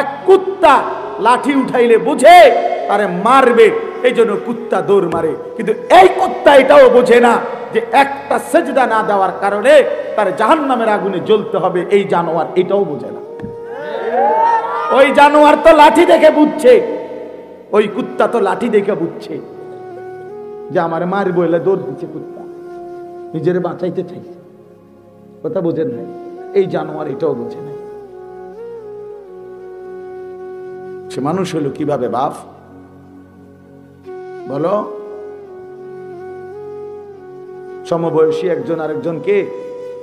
এক কুত্তা লাঠি উঠাইলে বুঝে তারে মারবে, এই জন্য কুত্তা দৌড় মারে। কিন্তু এই কুত্তা এটাও বোঝে না যে একটা সেজদা না দেওয়ার কারণে তার জাহান্নামের আগুনে জ্বলতে হবে। এই জানোয়ার এটাও বোঝে না। ওই জানোয়ার তো লাঠি দেখে বুঝছে, ওই কুত্তা তো লাঠি দেখে বুঝছে যে আমার মারবো, এলে দৌড় দিচ্ছে কুত্তা, নিজের বাঁচাইতে চাইছে। কথা বোঝেন নাই? এই জানোয়ার এটাও বোঝে নাই। সে মানুষ হলো কিভাবে বাপ বলো? সমবয়সী একজন আরেকজনকে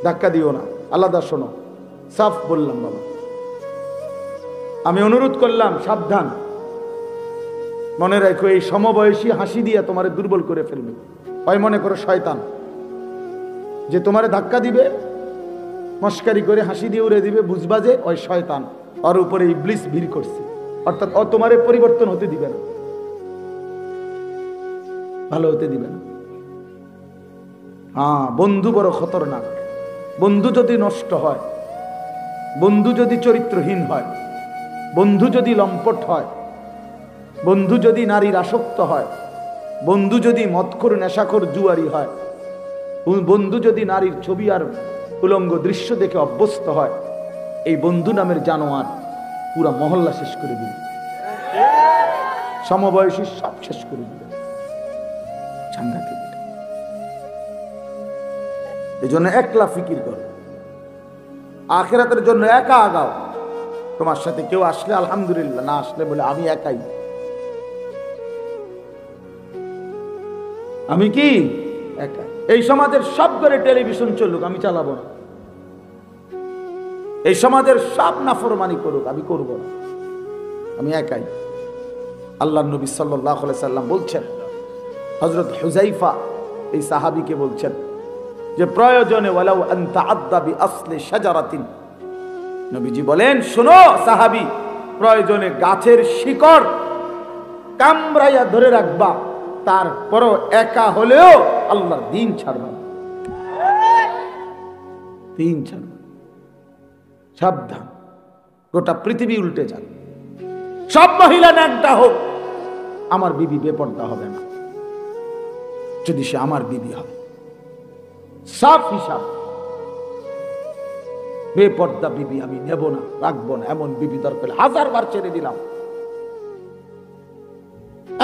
ধাক্কা দিও না, আলাদা শোনো। সাফ বললাম বাবা, আমি অনুরোধ করলাম সাবধান। মনে রাখো, এই সমবয়সী হাসি দিয়ে তোমারে দুর্বল করে ফেলবে। হয় মনে করো শয়তান যে তোমারে ধাক্কা দিবে, মস্কারি করে হাসি দিয়ে উড়ে দিবে, বুঝবা যে ওই শয়তান, ওর উপরে ইবলিস ভিড় করছে, অর্থাৎ ও তোমারে পরিবর্তন হতে দিবে না, ভালো হতে দিবে না। হ্যাঁ, বন্ধু বড় খতরনাক। বন্ধু যদি নষ্ট হয়, বন্ধু যদি চরিত্রহীন হয়, বন্ধু যদি লম্পট হয়, বন্ধু যদি নারীর আসক্ত হয়, বন্ধু যদি মদখোর নেশাখোর জুয়ারি হয়, বন্ধু যদি নারীর ছবি আর উলঙ্গ দৃশ্য দেখে অভ্যস্ত হয়, এই বন্ধু নামের জানোয়ার পুরা মহল্লা শেষ করে দিবে, সমবয়সী সব শেষ করে দিবে। সাংঘাতিক। এই জন্য একলা ফিকির করো, আখিরাতের জন্য একা আগাও। তোমার সাথে কেউ আসলে আলহামদুলিল্লাহ, না আসলে বলে আমি একাই, আমি কি একা। এই সমাজের সব করে টেলিভিশন চলুক, আমি চালাবো না। এই সমাজের সব নাফরমানি করুক, আমি করব না, আমি একাই। আল্লাহর নবী সাল্লাল্লাহু আলাইহি সাল্লাম বলছেন, হযরত হুযায়ফা এই সাহাবীকে বলছেন যে প্রয়োজনে ওয়ালাউ আন তাআদ্দা বিআসলি শাজারাতিন, নবীজি বলেন শোনো সাহাবী, প্রয়োজনে গাছের শিকড় কামড়াইয়া ধরে রাখবা, তারপরও একা হলেও আল্লাহর দ্বীন ছাড়বা না, দ্বীন ছাড়বা। সাবধান, গোটা পৃথিবী উল্টে যাবে, সব মহিলা ন্যাংটা হোক, আমার বিবি বেপর্দা হবে না যদি সে আমার বিবি হয়। সাফ হিসাব, বেপর্দা বিবি আমি নেব না, রাখবো না। এমন বিবি দরকার 1000 বার ছেড়ে দিলাম,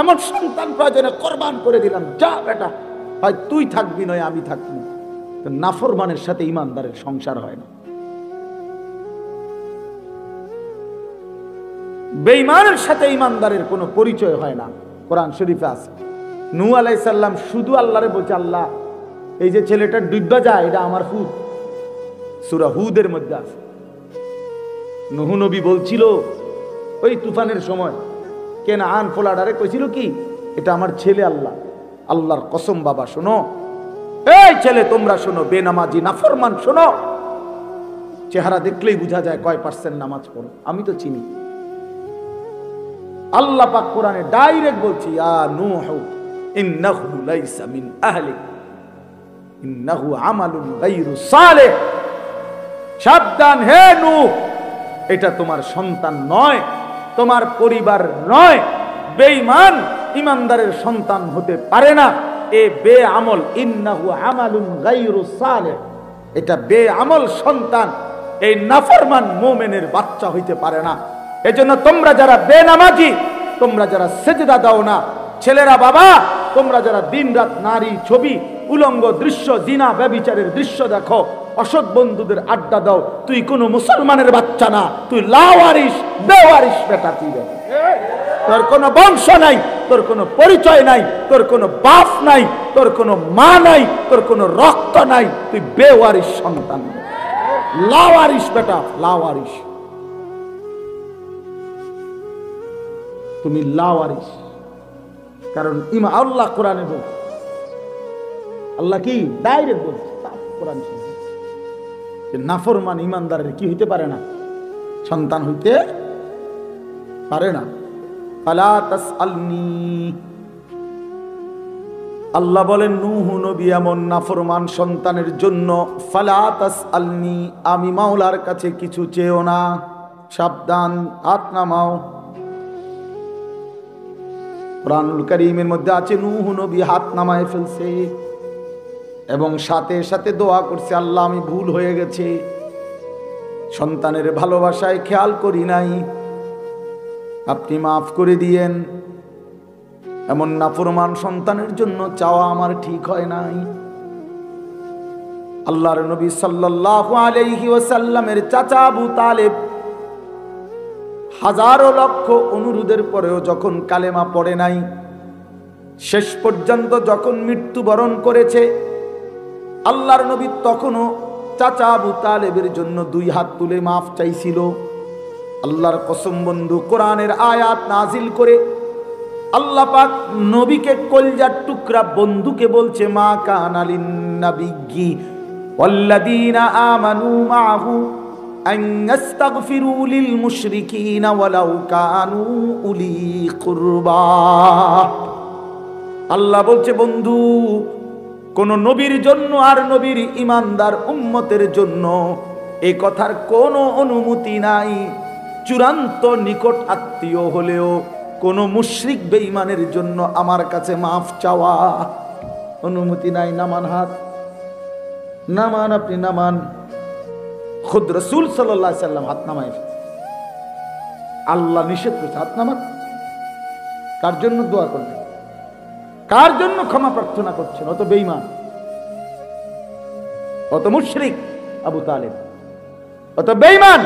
এমন সন্তান প্রয়োজনে কোরবান করে দিলাম, যা বেটা, হয় তুই থাকবি নয় আমি থাকবো। নাফরমানের সাথে ইমানদারের সংসার হয় না, বেঈমানের সাথে ইমানদারের কোনো পরিচয় হয় না। কোরআন শরীফে আছে, নূহ আলাইহিস সালাম শুধু আল্লাহরে বলছে, আল্লাহ এই যে ছেলেটা ডুববা যায়, এটা আমার হুদ। সূরা হুদের মধ্যে আছে। নূহ নবী বলছিল ওই তুফানের সময়, কেনান ফোলাডারে কইছিল কি, এটা আমার ছেলে। আল্লাহ, আল্লাহর কসম বাবা শোনো, এই ছেলে তোমরা শোনো, বেনামাজি নাফরমান শোনো, চেহারা দেখলেই বোঝা যায় কয় % নামাজ পড়ো, আমি তো চিনি। আল্লাহ পাক কোরআনে ডাইরেক্ট বলছি, ইয়া নূহ ইন্নাহু লাইসা মিন আহলিক ইন্নাহু আমালুন গায়রু সালেহ। সাবধান হে নূহ, এটা তোমার সন্তান নয়, তোমার পরিবার নয়। বেঈমান ইমানদারের সন্তান হতে পারে না, এ বেআমল। ইন্নাহু আমালুন গায়রু সালেহ, এটা বেআমল সন্তান, এই নাফরমান মুমিনের বাচ্চা হইতে পারে না। এজন্য তোমরা যারা বেনামাজি, তোমরা যারা সেজদা দাও না, ছেলেরা বাবা, তোমরা যারা দিনরাত নারী ছবি উলঙ্গ দৃশ্য জিনা ব্যভিচারের দৃশ্য দেখো, অসৎ বন্ধুদের আড্ডা দাও, তুই কোনো মুসলমানের বাচ্চা না, তুই লাওয়ারিস বেওয়ারিস বেটা। তুই তোর কোনো বংশ নাই, তোর কোনো পরিচয় নাই, তোর কোনো বাপ নাই, তোর কোনো মা নাই, তোর কোনো রক্ত নাই, তুই বেওয়ারিস সন্তান, লাওয়ারিস বেটা, লাওয়ারিস। তুমি লাওয়ারিস, কারণ ইমা আল্লাহ কোরআনে বলছে, আল্লাহ কি ডাইরেক্ট বলছে কোরআন, নাফরমান ইমানদারের কি হইতে পারে না, সন্তান হইতে পারে না। ফালা তাসআলনি, আল্লাহ বলেন নূহ নবী এমন নাফরমান সন্তানের জন্য, ফালা তাসআলনি, আমি মাওলার কাছে কিছু চেও না। সাবধান, হাত নামাও। কুরআনুল কারীমের মধ্যে আছে নূহ নবী হাত নামায় ফেলছে এবং সাথে সাথে দোয়া করছে, আল্লাহ আমি ভুল হয়ে গেছে, সন্তানের ভালোবাসায় খেয়াল করি নাই, আপনি মাফ করে দিয়েন। এমন নাফরমান সন্তানের জন্য চাওয়া আমার ঠিক হয় নাই। আল্লাহর নবী সাল্লাল্লাহু আলাইহি ওয়াসাল্লামের চাচা আবু তালেব হাজারো লক্ষ অনুরোধের পরেও যখন কালেমা পড়ে নাই, শেষ পর্যন্ত যখন মৃত্যুবরণ করেছে, আল্লাহর নবী তখনও চাচা আবু তালেবের জন্য 2 হাত তুলে মাফ চাইছিল। আল্লাহর কসম বন্ধু, কোরআনের আয়াত নাজিল করে আল্লাহ পাক নবীকে কলজার টুকরা বন্ধুকে বলছে, মা কানা লিন নাবিয়্যি ওয়াল্লাযীনা আমানু মাআহু আন ইস্তাগফিরু লিল মুশরিকিনা ওয়ালাউ কানু উলি কুরবা। আল্লাহ বলছে বন্ধু, কোন নবীর জন্য আর নবীর ঈমানদার উম্মতের জন্য এই কথার কোনো অনুমতি নাই, চূড়ান্ত নিকট আত্মীয় হলেও কোন মুশরিক বেঈমানের জন্য আমার কাছে মাফ চাওয়া অনুমতি নাই। নামান হাত, নামান, আপনি নামান। খুদ রাসূল সাল্লাল্লাহু আলাইহি সাল্লাম হাত নামায়, আল্লাহ নিষেধ করেছে হাত নামান। কার জন্য দোয়া করবেন, কার জন্য ক্ষমা প্রার্থনা করছেন? অত বেঈমান, অত মুশরিক আবু তালেব, অত বেঈমান।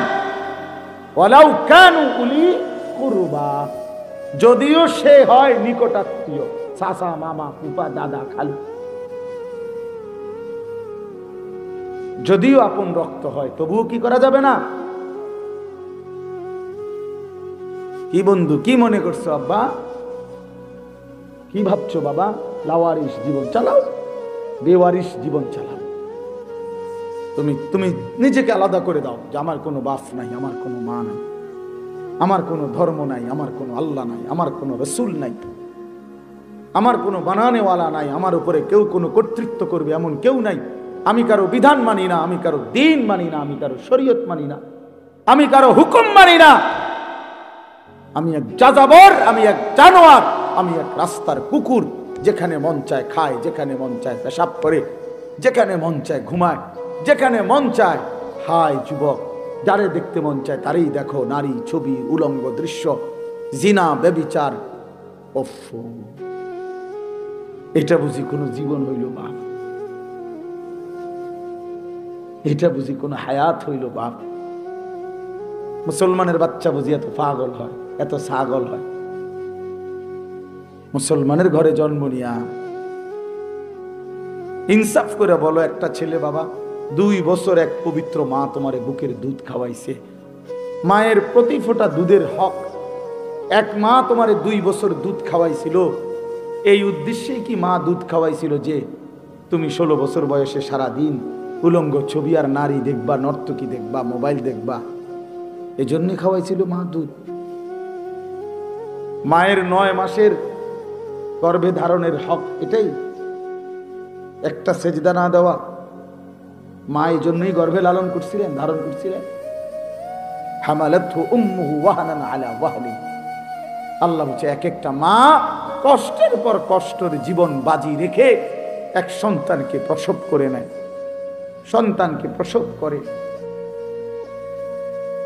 ওয়ালাউ কানু উলি কুরবা, যদিও সে হয় নিকটাত্মীয়, চাচা, মামা, ফুফা, দাদা, খালু, যদিও আপন রক্ত হয়, তবুও কি করা যাবে না? কি বন্ধু, কি মনে করছো আব্বা, কি ভাবছো বাবা? লাওয়ারিস জীবন চালাও, বেওয়ারিস জীবন চালাও। তুমি নিজেকে আলাদা করে দাও যে আমার কোনো বাপ নাই, আমার কোনো মা নাই, আমার কোনো ধর্ম নাই, আমার কোনো আল্লাহ নাই, আমার কোনো রসুল নাই, আমার কোনো বানানেওয়ালা নাই, আমার উপরে কেউ কোনো কর্তৃত্ব করবে এমন কেউ নাই, আমি কারো বিধান মানি না, আমি কারো দ্বীন মানি না, আমি কারো শরীয়ত মানি না, আমি কারো হুকুম মানি না, আমি এক যাযাবর, আমি এক জানোয়ার, আমি এক রাস্তার কুকুর, যেখানে মন চায় খায়, যেখানে মন চায় পেশাব করে, যেখানে মন চায় ঘুমায়, যেখানে মন চায় হায়। যুবক, যারে দেখতে মন চায় তারই দেখো, নারী, ছবি, উলঙ্গ দৃশ্য, জিনা, ব্যভিচার। ওফ, এটা বুঝি কোনো জীবন হইল বাপ? এটা বুঝি কোনো হায়াত হইল বাপ? মুসলমানের বাচ্চা বুঝি এত পাগল হয়, এত ছাগল হয়? মুসলমানের ঘরে জন্ম নিয়া ইনসাফ করে বলো, একটা ছেলে বাবা 2 বছর এক পবিত্র মা তোমারে বুকের দুধ খাওয়াইছে, মায়ের প্রতি ফোঁটা দুধের হক, এক মা তোমারে 2 বছর দুধ খাওয়াইছিল, এই উদ্দেশ্যেই কি মা দুধ খাওয়াইছিল যে তুমি 16 বছর বয়সে সারাদিন উলঙ্গ ছবি আর নারী দেখবা, নর্তকী দেখবা, মোবাইল দেখবা? এজন্যই খাওয়াইছিল মা দুধ? মায়ের 9 মাসের গর্ভে ধারণের হক এটাই? একটা সেজদা না দেওয়া? মা এই জন্যই গর্ভে লালন করছিলেন, ধারণ করছিলেন। হামালাতহু উম্মুহু ওয়াহানান আলা ওয়াহনি। আল্লাহ বলছে, এক একটা মা কষ্টের পর কষ্টের জীবন বাজি রেখে এক সন্তানকে প্রসব করে নেয়, সন্তানকে প্রসব করে।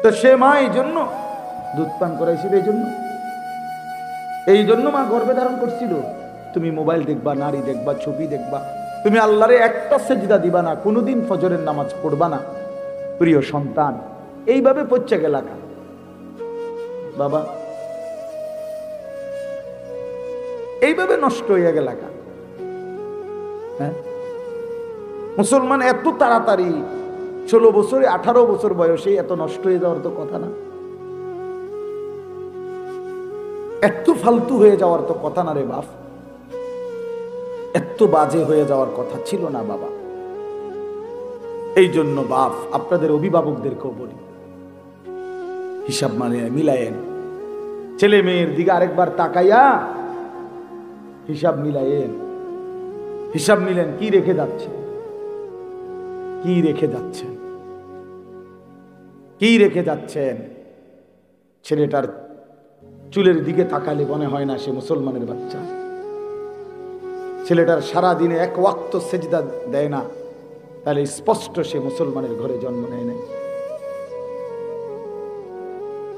তো সে মা এই জন্য দুধ পান করাইছিল, এই জন্য মা গর্ভে ধারণ করছিল। তুমি মোবাইল দেখবা, নারী দেখবা, ছবি দেখবা, তুমি আল্লাহরে একটা সেজদা দিবা না, কোনোদিন ফজরের নামাজ পড়বা না, প্রিয় সন্তান, এইভাবে পড়ছে গেলা বাবা, এইভাবে নষ্ট হইয়া গেল। হ্যাঁ, মুসলমান এত তাড়াতাড়ি 16 বছরে 18 বছর বয়সে এত নষ্ট হয়ে যাওয়ার তো কথা না, এত ফালতু হয়ে যাওয়ার তো কথা না রে বাপ, এত বাজে হয়ে যাওয়ার কথা ছিল না বাবা। এই জন্য বাপ, আপনাদের অভিভাবকদেরকেও বলি, হিসাব মানে মিলায়েন, ছেলে মেয়ের দিকে আরেকবার তাকাইয়া হিসাব মিলায়েন, হিসাব মিলেন কি রেখে যাচ্ছে, কি রেখে যাচ্ছেন, কি রেখে যাচ্ছেন। ছেলেটার চুলের দিকে তাকালে মনে হয় না সে মুসলমানের বাচ্চা। ছেলেটার সারা দিনে এক ওয়াক্ত সেজদা দেয় না, তাহলে স্পষ্ট সে মুসলমানের ঘরে জন্ম নেয় নাই।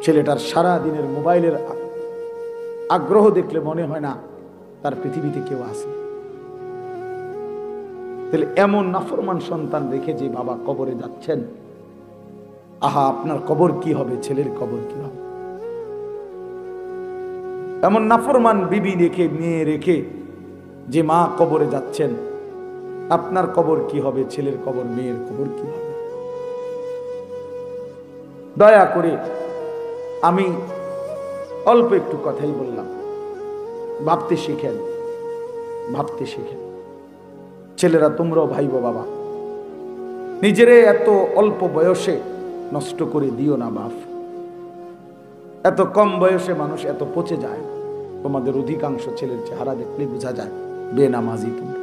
ছেলেটার সারা দিনের মোবাইলের আগ্রহ দেখলে মনে হয় না তার পৃথিবীতে কেউ আছে। তাহলে এমন নাফরমান সন্তান রেখে যে বাবা কবরে যাচ্ছেন, আহা আপনার কবর কি হবে, ছেলের কবর কি হবে? এমন নাফরমান বিবি রেখে, মেয়ে রেখে যে মা কবরে যাচ্ছেন, আপনার কবর কি হবে, ছেলের কবর, মেয়ের কবর কি হবে? দয়া করে আমি অল্প একটু কথাই বললাম, ভাবতে শিখেন, ভাবতে শিখেন। ছেলেরা তোমরাও ভাইবো বাবা, নিজেরে এত অল্প বয়সে নষ্ট করে দিও না বাপ। এত কম বয়সে মানুষ এত পচে যায়। তোমাদের অধিকাংশ ছেলের চেহারা দেখলে বোঝা যায় বেনামাজি তোমরা।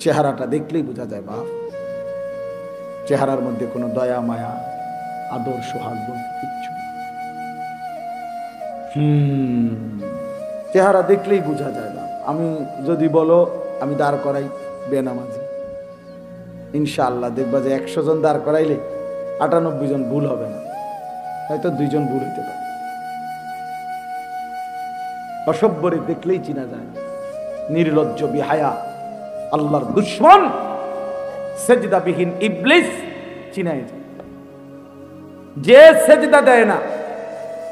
চেহারাটা দেখলেই বোঝা যায় বাপ, চেহারার মধ্যে কোনো দয়া মায়া আদর সোহাগ বলতে কিচ্ছু। চেহারা দেখলেই বোঝা যায় না। আমি যদি বলো আমি দাঁড় করাই বেনামাজি, ইনশাআল্লাহ দেখবা যে 100 জন দাঁড় করাইলে 98 জন ভুল হবে না, হয়তো 2 জন ভুল হইতে পারে। অসভ্যরে দেখলেই চিনা যায়, নির্লজ্জ বিহায়া আল্লাহর দুশমন সেজদাবিহীন ইবলিস চিনাই যায়। যে সেজদা দেয় না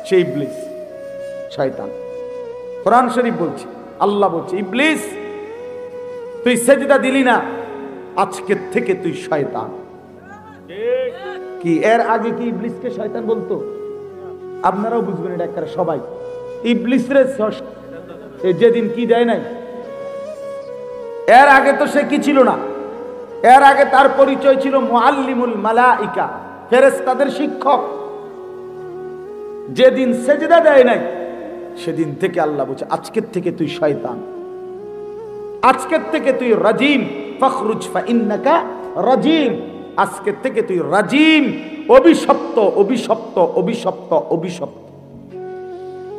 সে ইবলিস, শয়তান। কোরআন শরীফ বলছে, আল্লাহ বলছে, ইবলিস তুই সেজদা দিলি না, আজকের থেকে তুই শয়তান। কি এর আগে কি ইবলিসকে শয়তান বলতো? আপনারাও বুঝবেন এটা একটা সবাই। ইবলিস রে যেদিন কি দেয় নাই, এর আগে তো সে কি ছিল না। এর আগে তার পরিচয় ছিল মুআল্লিমুল মালাইকা, ফেরেশতাদের শিক্ষক। যেদিন সেজদা দেয় নাই সেদিন থেকে আল্লাহ বলছে আজকের থেকে তুই শয়তান, আজকের থেকে তুই রাজিম, ফখরুজ ফাইন্নাকা রাজিম। আজকের থেকে তুই রাজিম, অভিশপ্ত, অভিশপ্ত, অভিশপ্ত, অভিশপ্ত।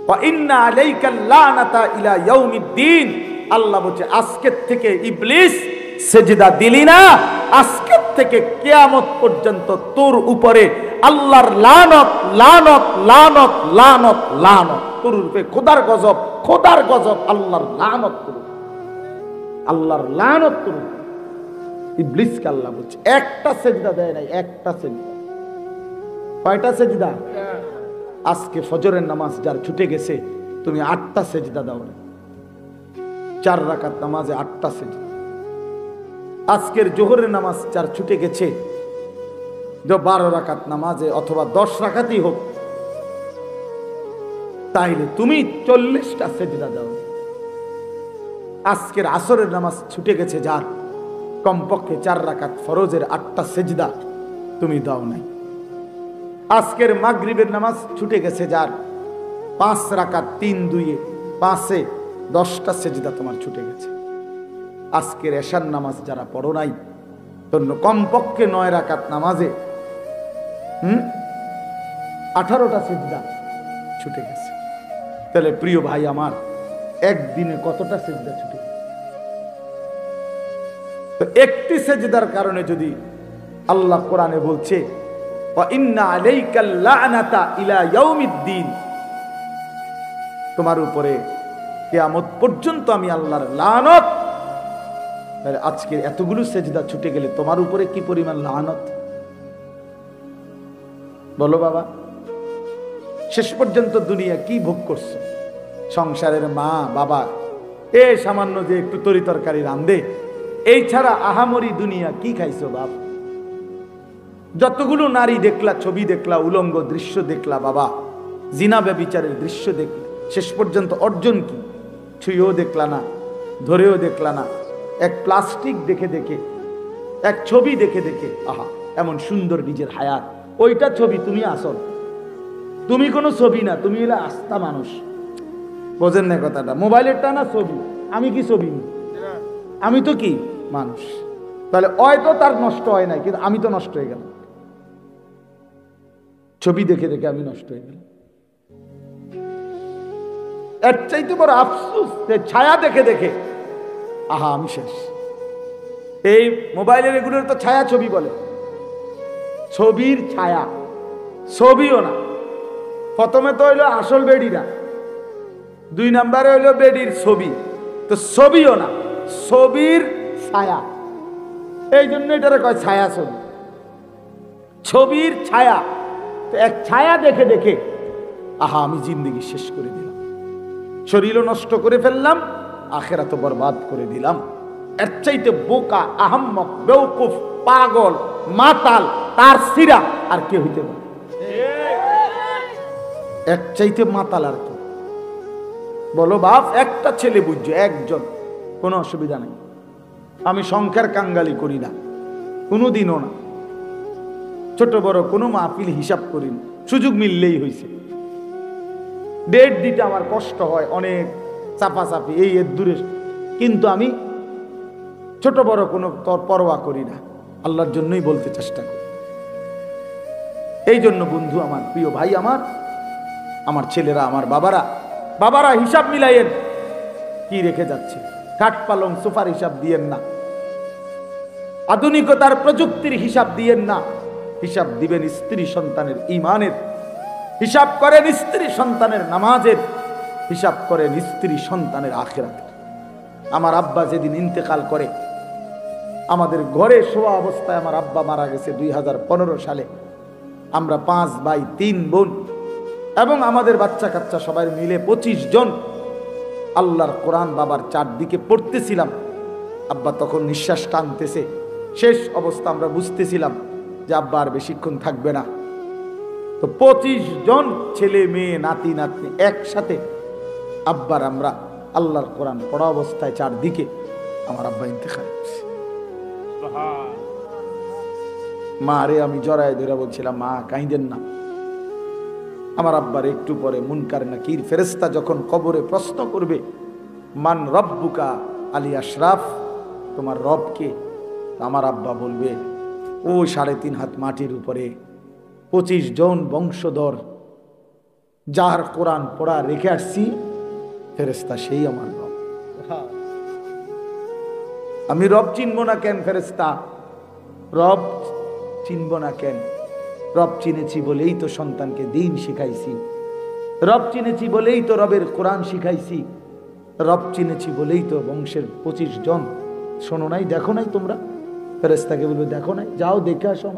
ওয়া ইন্না আলাইকাল লানাতা ইলা ইয়াউমিদ্দিন। আল্লাহ বলছে আজকের থেকে ইবলিস সেজদা দিলি না, আজকের থেকে কিয়ামত পর্যন্ত তোর উপরে আল্লাহর লানত, লানত, লানত, লানত, লানত। তোর উপরে খোদার গজব, খোদার গজব, আল্লাহর লানত তোর, আল্লাহর লানত তোর। ইবলিসকে আল্লাহ বলছে একটা সেজদা দেয় নাই, একটা সেজদা। কয়টা সেজদা? আজকে ফজরের নামাজ যার ছুটে গেছে, তুমি 8টা সেজদা দাও না। 4 রাকাত নামাজে 8টা সেজদা। আজকের জোহরের নামাজ যার ছুটে গেছে, 12 রাকাত নামাজে অথবা 10 রাকাতই হোক, তাইলে তুমি 40টা সেজদা দাও। আজকের আসরের নামাজ ছুটে গেছে যার, কমপক্ষে 4 রাকাত ফরজের 8টা সেজদা তুমি দাও নাই। আজকের মাগরিবের নামাজ ছুটে গেছে যার, 5 রাকাত 3 2 5-এ 10টা সেজদা তোমার ছুটে গেছে। আজকের এশার নামাজ যারা পড়ো নাই, তোর কমপক্ষে 9 রাকাত নামাজে 18টা সেজদা ছুটে গেছে। তাহলে প্রিয় ভাই আমার, একদিনে কতটা সেজদা ছুটে গেছে? তো একটি সেজদার কারণে যদি আল্লাহ কোরআনে বলছে ওয়া ইন্না আলাইকাল লানাতা ইলা ইয়াউমিদ্দিন, তোমার উপরে কিয়ামত পর্যন্ত আমি আল্লাহর লানত। তাহলে আজকে এতগুলো সেজদা ছুটে গেলে তোমার উপরে কি পরিমাণ লানত বলো বাবা। শেষ পর্যন্ত দুনিয়া কি ভোগ করছো? সংসারের মা বাবা এ সামান্য যে একটু তরি তরকারি রান্ধে, এই ছাড়া আহামরি দুনিয়া কি খাইছো বাপ? যতগুলো নারী দেখলা, ছবি দেখলা, উলঙ্গ দৃশ্য দেখলা বাবা, জিনা ব্যভিচারের দৃশ্য দেখলা, শেষ পর্যন্ত অর্জন কি? ছুঁয়েও দেখলা না, ধরেও দেখলা না, এক প্লাস্টিক দেখে দেখে, এক ছবি দেখে দেখে, আহা এমন সুন্দর নিজের হায়াত, ওইটা ছবি, তুমি আসল, তুমি কোনো ছবি না, তুমি হলে আস্থা মানুষ। বোঝেন না কথাটা? মোবাইলেরটা না ছবি, আমি কি ছবি? আমি তো কি মানুষ। তাহলে হয়তো তার নষ্ট হয় নাই, কিন্তু আমি তো নষ্ট হয়ে গেলাম। ছবি দেখে দেখে আমি নষ্ট হয়ে গেলাম। এর চাইতে বড় আফসোস যে ছায়া দেখে দেখে আহা আমি শেষ। এই মোবাইলের এগুলোর তো ছায়া ছবি বলে, ছবির ছায়া, ছবিও না। প্রথমে তো হইলো আসল বেডিরা, 2 নম্বরে হইলো বেডির ছবি, তো ছবিও না, ছবির ছায়া। এই জন্য এটারে কয় ছায়া ছবি, ছবির ছায়া। তো এক ছায়া দেখে দেখে আহা আমি জিন্দগি শেষ করে দিলাম, শরীরও নষ্ট করে ফেললাম, আখেরাত বরবাদ করে দিলাম। এর চাইতে বোকা, আহাম্মক, বেওকুফ, পাগল, মাতাল, তার সিরা আর কে হইতে পারে? এর চাইতে মাতাল আর কি? বলো বাপ, একটা ছেলে বুঝছো, একজন, কোনো অসুবিধা নেই। আমি সংখ্যার কাঙ্গালি করি না, কোনোদিনও না। ছোট বড় কোনো মাহফিল হিসাব করি না, সুযোগ মিললেই হয়েছে। ডেট দিতে আমার কষ্ট হয়, অনেক চাপাচাপি, এই এর দূরে, কিন্তু আমি ছোট বড় কোনো পরোয়া করি না, আল্লাহর জন্যই বলতে চেষ্টা করি। এই জন্য বন্ধু আমার, প্রিয় ভাই আমার ছেলেরা, আমার বাবারা হিসাব মিলাইয়েন কি রেখে যাচ্ছে। খাট পালং সোফার হিসাব দিয়েন না, আধুনিকতার প্রযুক্তির হিসাব দিয়েন না, হিসাব দিবেন স্ত্রী সন্তানের ঈমানের, হিসাব করেন স্ত্রী সন্তানের নামাজের, হিসাব করেন স্ত্রী সন্তানের আখিরাতের। আমার আব্বা যেদিন ইন্তেকাল করে, আমাদের ঘরে শোয়া অবস্থায় আমার আব্বা মারা গেছে 2015 সালে। আমরা 5 ভাই 3 বোন এবং আমাদের বাচ্চা কাচ্চা সবাই মিলে 25 জন আল্লাহর কোরআন বাবার চারদিকে পড়তেছিলাম। আব্বা তখন নিঃশ্বাস টানতেছে, শেষ অবস্থা আমরা বুঝতেছিলাম যে আব্বা আর বেশিক্ষণ থাকবে না। তো 25 জন ছেলে মেয়ে নাতি নাতনি একসাথে আব্বার আমরা আল্লাহর কোরআন পড়া অবস্থায় চারদিকে আমার আব্বা ইন্তেকাল করছে। মা রে আমি জড়ায় ধরে বলছিলাম, মা কাঁদেন না। আমার আব্বার একটু পরে মুনকার নাকির ফেরেশতা যখন কবরে প্রশ্ন করবে, মান রব্বুকা আলী আশরাফ, তোমার রব কে? আমার আব্বা বলবে, ও 3.5 হাত মাটির উপরে 25 জন বংশধর যার কোরআন পড়া রেখে আসছি, ফেরেশতা সেই আমার রব। আমি রব চিনব না কেন ফেরেশতা? রব চিনব না কেন? রব চিনেছি বলেই তো সন্তানকে দ্বীন শিখাইছি, রব চিনেছি বলেই তো রবের কোরআন শিখাইছি, রব চিনেছি বলেই তো বংশের 25 জন। শোনো নাই, দেখো নাই তোমরা? ফেরেশতাকে বলবে, দেখো নাই, যাও দেখে আসো।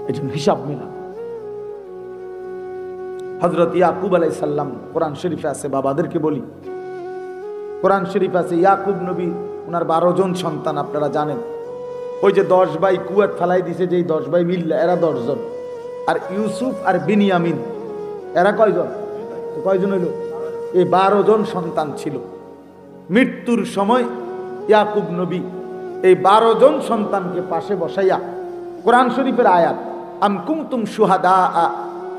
এই জন্য হিসাব মিলা। হযরত ইয়াকুব আলাইহিস সালাম, কোরআন শরীফে আছে, বাবাদেরকে বলি, কোরআন শরীফ আছে ইয়াকুব নবী, ওনার 12 জন সন্তান, আপনারা জানেন। ওই যে 10 ভাই কুয়াত ফালাই দিছে, যেই 10 ভাই মিল্লা, এরা 10 জন। আর ইউসুফ আর বিনিয়ামিন, এরা কয়জন? কয়জন হইল? এই 12 জন সন্তান ছিল। মৃত্যুর সময় ইয়াকুব নবী এই 12 জন সন্তানকে পাশে বসাইয়া কোরআন শরীফের আয়াত, আম কুনতুম শুহাদা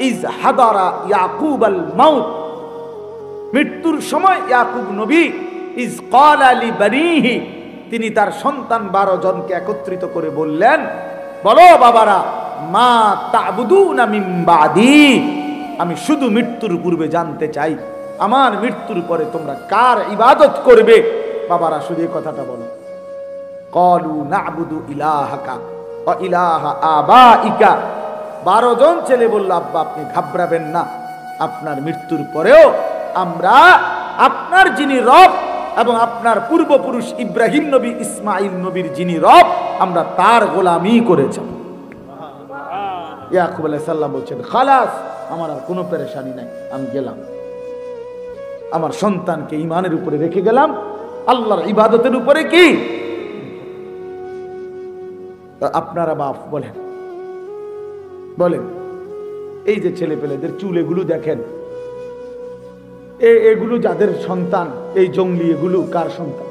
ইজ হাদারা ইয়াকুব আল মাউত, মৃত্যুর সময় ইয়াকুব নবী ইজ ক্বালা লিবানিহি, তিনি তার সন্তান 12 জনকে একত্রিত করে বললেন, বলো বাবারা, মা তা'বুদুনা মিন বাদি, আমি শুধু মৃত্যুর পূর্বে জানতে চাই, আমার মৃত্যুর পরে তোমরা কার ইবাদত করবে? বাবারা শুধু এই কথাটা বলো। ক্বালু না'বুদু ইলাহাকা ওয়া ইলাহা আবাইকা, 12 জন ছেলে বলল, আব্বা আপনি ঘাবড়াবেন না, আপনার মৃত্যুর পরেও আমরা আপনার যিনি রব এবং আপনার পূর্বপুরুষ ইব্রাহিম নবী, ইসমাইল নবীর যিনি রব, আমরা তার গোলামি করে যাব। ইয়াকুব আলাইহিস সালাম বলছেন, খালাস, আমার আর কোনো পেরেশানি নাই, আমি গেলাম, আমার সন্তানকে ঈমানের উপরে রেখে গেলাম, আল্লাহর ইবাদতের উপরে। কি আপনারা বাপ বলেন, বলেন, এই যে ছেলে পেলেদের চুল এগুলো দেখেন, এগুলো যাদের সন্তান, এই জঙ্গলি, এগুলো কার সন্তান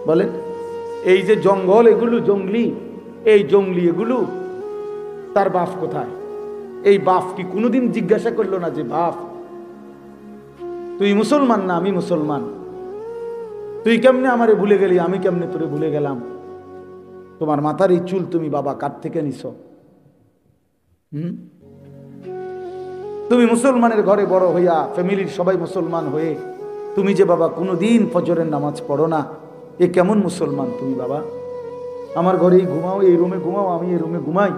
বলেন? এই যে জঙ্গল, এগুলো জঙ্গলি, এই জঙ্গলি এগুলো তার বাপ কোথায়? এই বাপ কি কোনোদিন জিজ্ঞাসা করলো না যে, বাপ তুই মুসলমান না আমি মুসলমান, তুই কেমনে আমারে ভুলে গেলি, আমি কেমনে তোরে ভুলে গেলাম? তোমার মাথার এই চুল তুমি বাবা কার থেকে নিছো? তুমি মুসলমানের ঘরে বড় হইয়া, ফ্যামিলির সবাই মুসলমান হয়ে তুমি যে বাবা কোনোদিন ফজরের নামাজ পড়ো না, এ কেমন মুসলমান তুমি বাবা? আমার ঘরেই ঘুমাও, এই রুমে ঘুমাও, আমি এই রুমে ঘুমাই,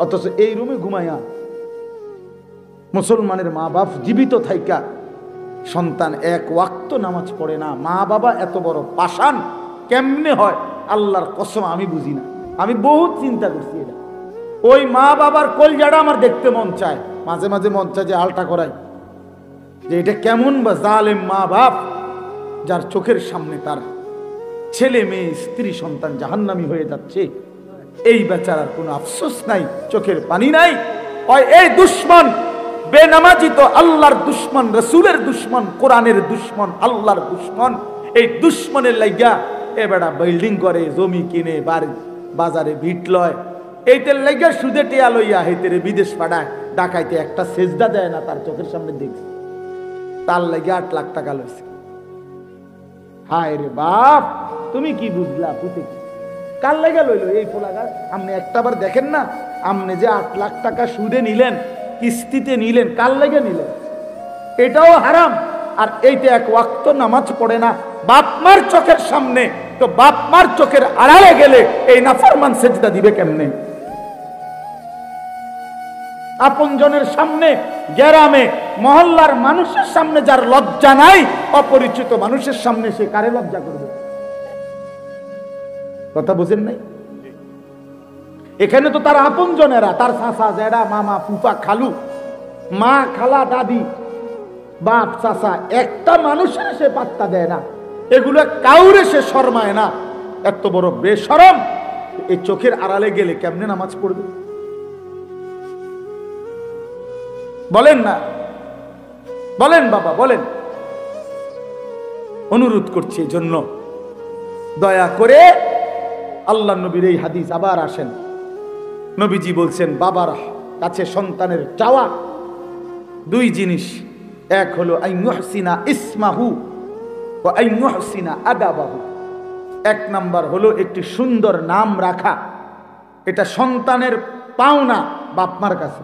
অথচ এই রুমে ঘুমাইয়া মুসলমানের মা বাপ জীবিত থাইকা সন্তান এক ওয়াক্ত নামাজ পড়ে না। মা বাবা এত বড় পাষাণ কেমনে হয় আল্লাহর কসম আমি বুঝি না। আমি বহুত চিন্তা করছি এটা। ওই মা বাবার কলজাটা আমার দেখতে মন চায়, মাঝে মাঝে মন চায় যে আলটা করাই, যে এটা কেমন বা জালেম মা বাপ যার চোখের সামনে তার ছেলে মেয়ে স্ত্রী সন্তান জাহান্নামী হয়ে যাচ্ছে। এই বেচারার কোনো আফসোস নাই, চোখের পানি নাই। এই দুশ্মন বেনামাজি তো আল্লাহর দুশ্মন, রসুলের দুশ্মন, কোরআনের দুশ্মন, আল্লাহর দুশ্মন। এই দুশ্মনের লাইগা এ বেটা বিল্ডিং করে, জমি কিনে, বাজারে ভিট লয়, এইটার লাইগা সুদে টিয়া লইয়া হেতেরে বিদেশ পাঠায়, ডাকাইতে একটা সেজদা দেয় না, তার চোখের সামনে দেখছি, তার লাইগা 8 লাখ টাকা লইছে। হায় রে বাপ, তুমি কি বুঝলা? পুতে কার লাইগা লইলো এই ফোলাগার? আপনি একটাবার দেখেন না, আপনি যে 8 লাখ টাকা সুদে নিলেন, কিস্তিতে নিলেন, কার লাইগা নিলেন? এটাও হারাম। আর এইটা এক ওয়াক্ত নামাজ পড়ে না বাপ মার চোখের সামনে, তো বাপ মার চোখের আড়ালে গেলে এই নাফরমান সেজদা দিবে কেমনে? আপনজনের সামনে, গ্রামে মহল্লার মানুষের সামনে যার লজ্জা নাই, অপরিচিত মানুষের সামনে সে কারে লজ্জা করবে? কথা বুঝেন নাই? এখানে তো তার আপনজনেরা, তার চাচা, জেঠা, মামা, ফুফা, খালু, মা, খালা, দাদি, বাপ, চাচা, একটা মানুষের সে পাত্তা দেয় না, এগুলো কাউরে সে শরমায় না। এত বড় বেশরম, এই চোখের আড়ালে গেলে কেমনে নামাজ পড়বে? বলেন না, বলেন বাবা, বলেন। অনুরোধ করছি এই জন্য, দয়া করে আল্লাহ নবীর এই হাদিস আবার আসেন। নবীজি বলছেন বাবার কাছে সন্তানের চাওয়া 2 জিনিস। এক হলো আইয়ুহসিনা ইসমাহু ওয়া আইয়ুহসিনা আদাবাহু। 1 নাম্বার হলো একটি সুন্দর নাম রাখা, এটা সন্তানের পাওনা বাপমার কাছে।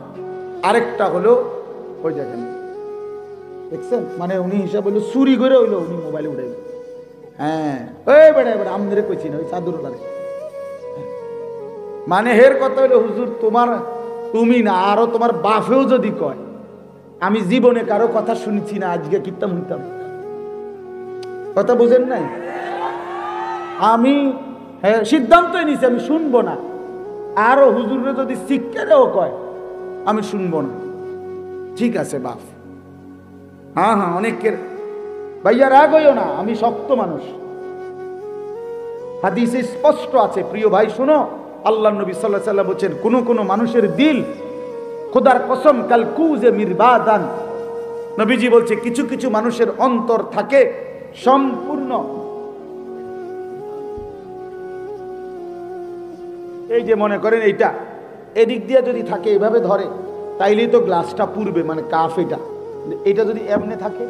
আরেকটা হলো ওই দেখেন, দেখছেন, মানে উনি হিসাব হইলো চুরি করে হইলো উনি মোবাইলে উঠাইল। হ্যাঁ, ওই বেড়া বেড়া আমদের কইছি না, ওই চাদুর লাগে। মানে হের কথা হইলো, হুজুর তোমার, তুমি না আরো তোমার বাপেও যদি কয়, আমি জীবনে কারো কথা শুনছি না, আজকে কিতাম হইতাম। কথা বুঝেন নাই? আমি সিদ্ধান্তই নিছি আমি শুনবো না। আরো হুজুরে যদি শিক্ষারেও কয় আমি শুনবো না। ঠিক আছে বাপ, হ্যাঁ হ্যাঁ, অনেকের ভাইয়া রাগ হইও না, আমি শক্ত মানুষ। হাদিসে স্পষ্ট আছে, প্রিয় ভাই শুনো, আল্লাহ নবী সাল্লাল্লাহু আলাইহি ওয়াসাল্লাম বলেন, কোন মানুষের দিল, খোদার কসম, কাল কুজে মিরবাদান। নবীজি বলছে কিছু কিছু মানুষের অন্তর থাকে সম্পূর্ণ, এই যে মনে করেন এইটা এদিক দিয়ে যদি থাকে, এইভাবে ধরে, তাইলেই তো গ্লাসটা পুরবে, মানে কাফ। এটা যদি এমনে থাকে,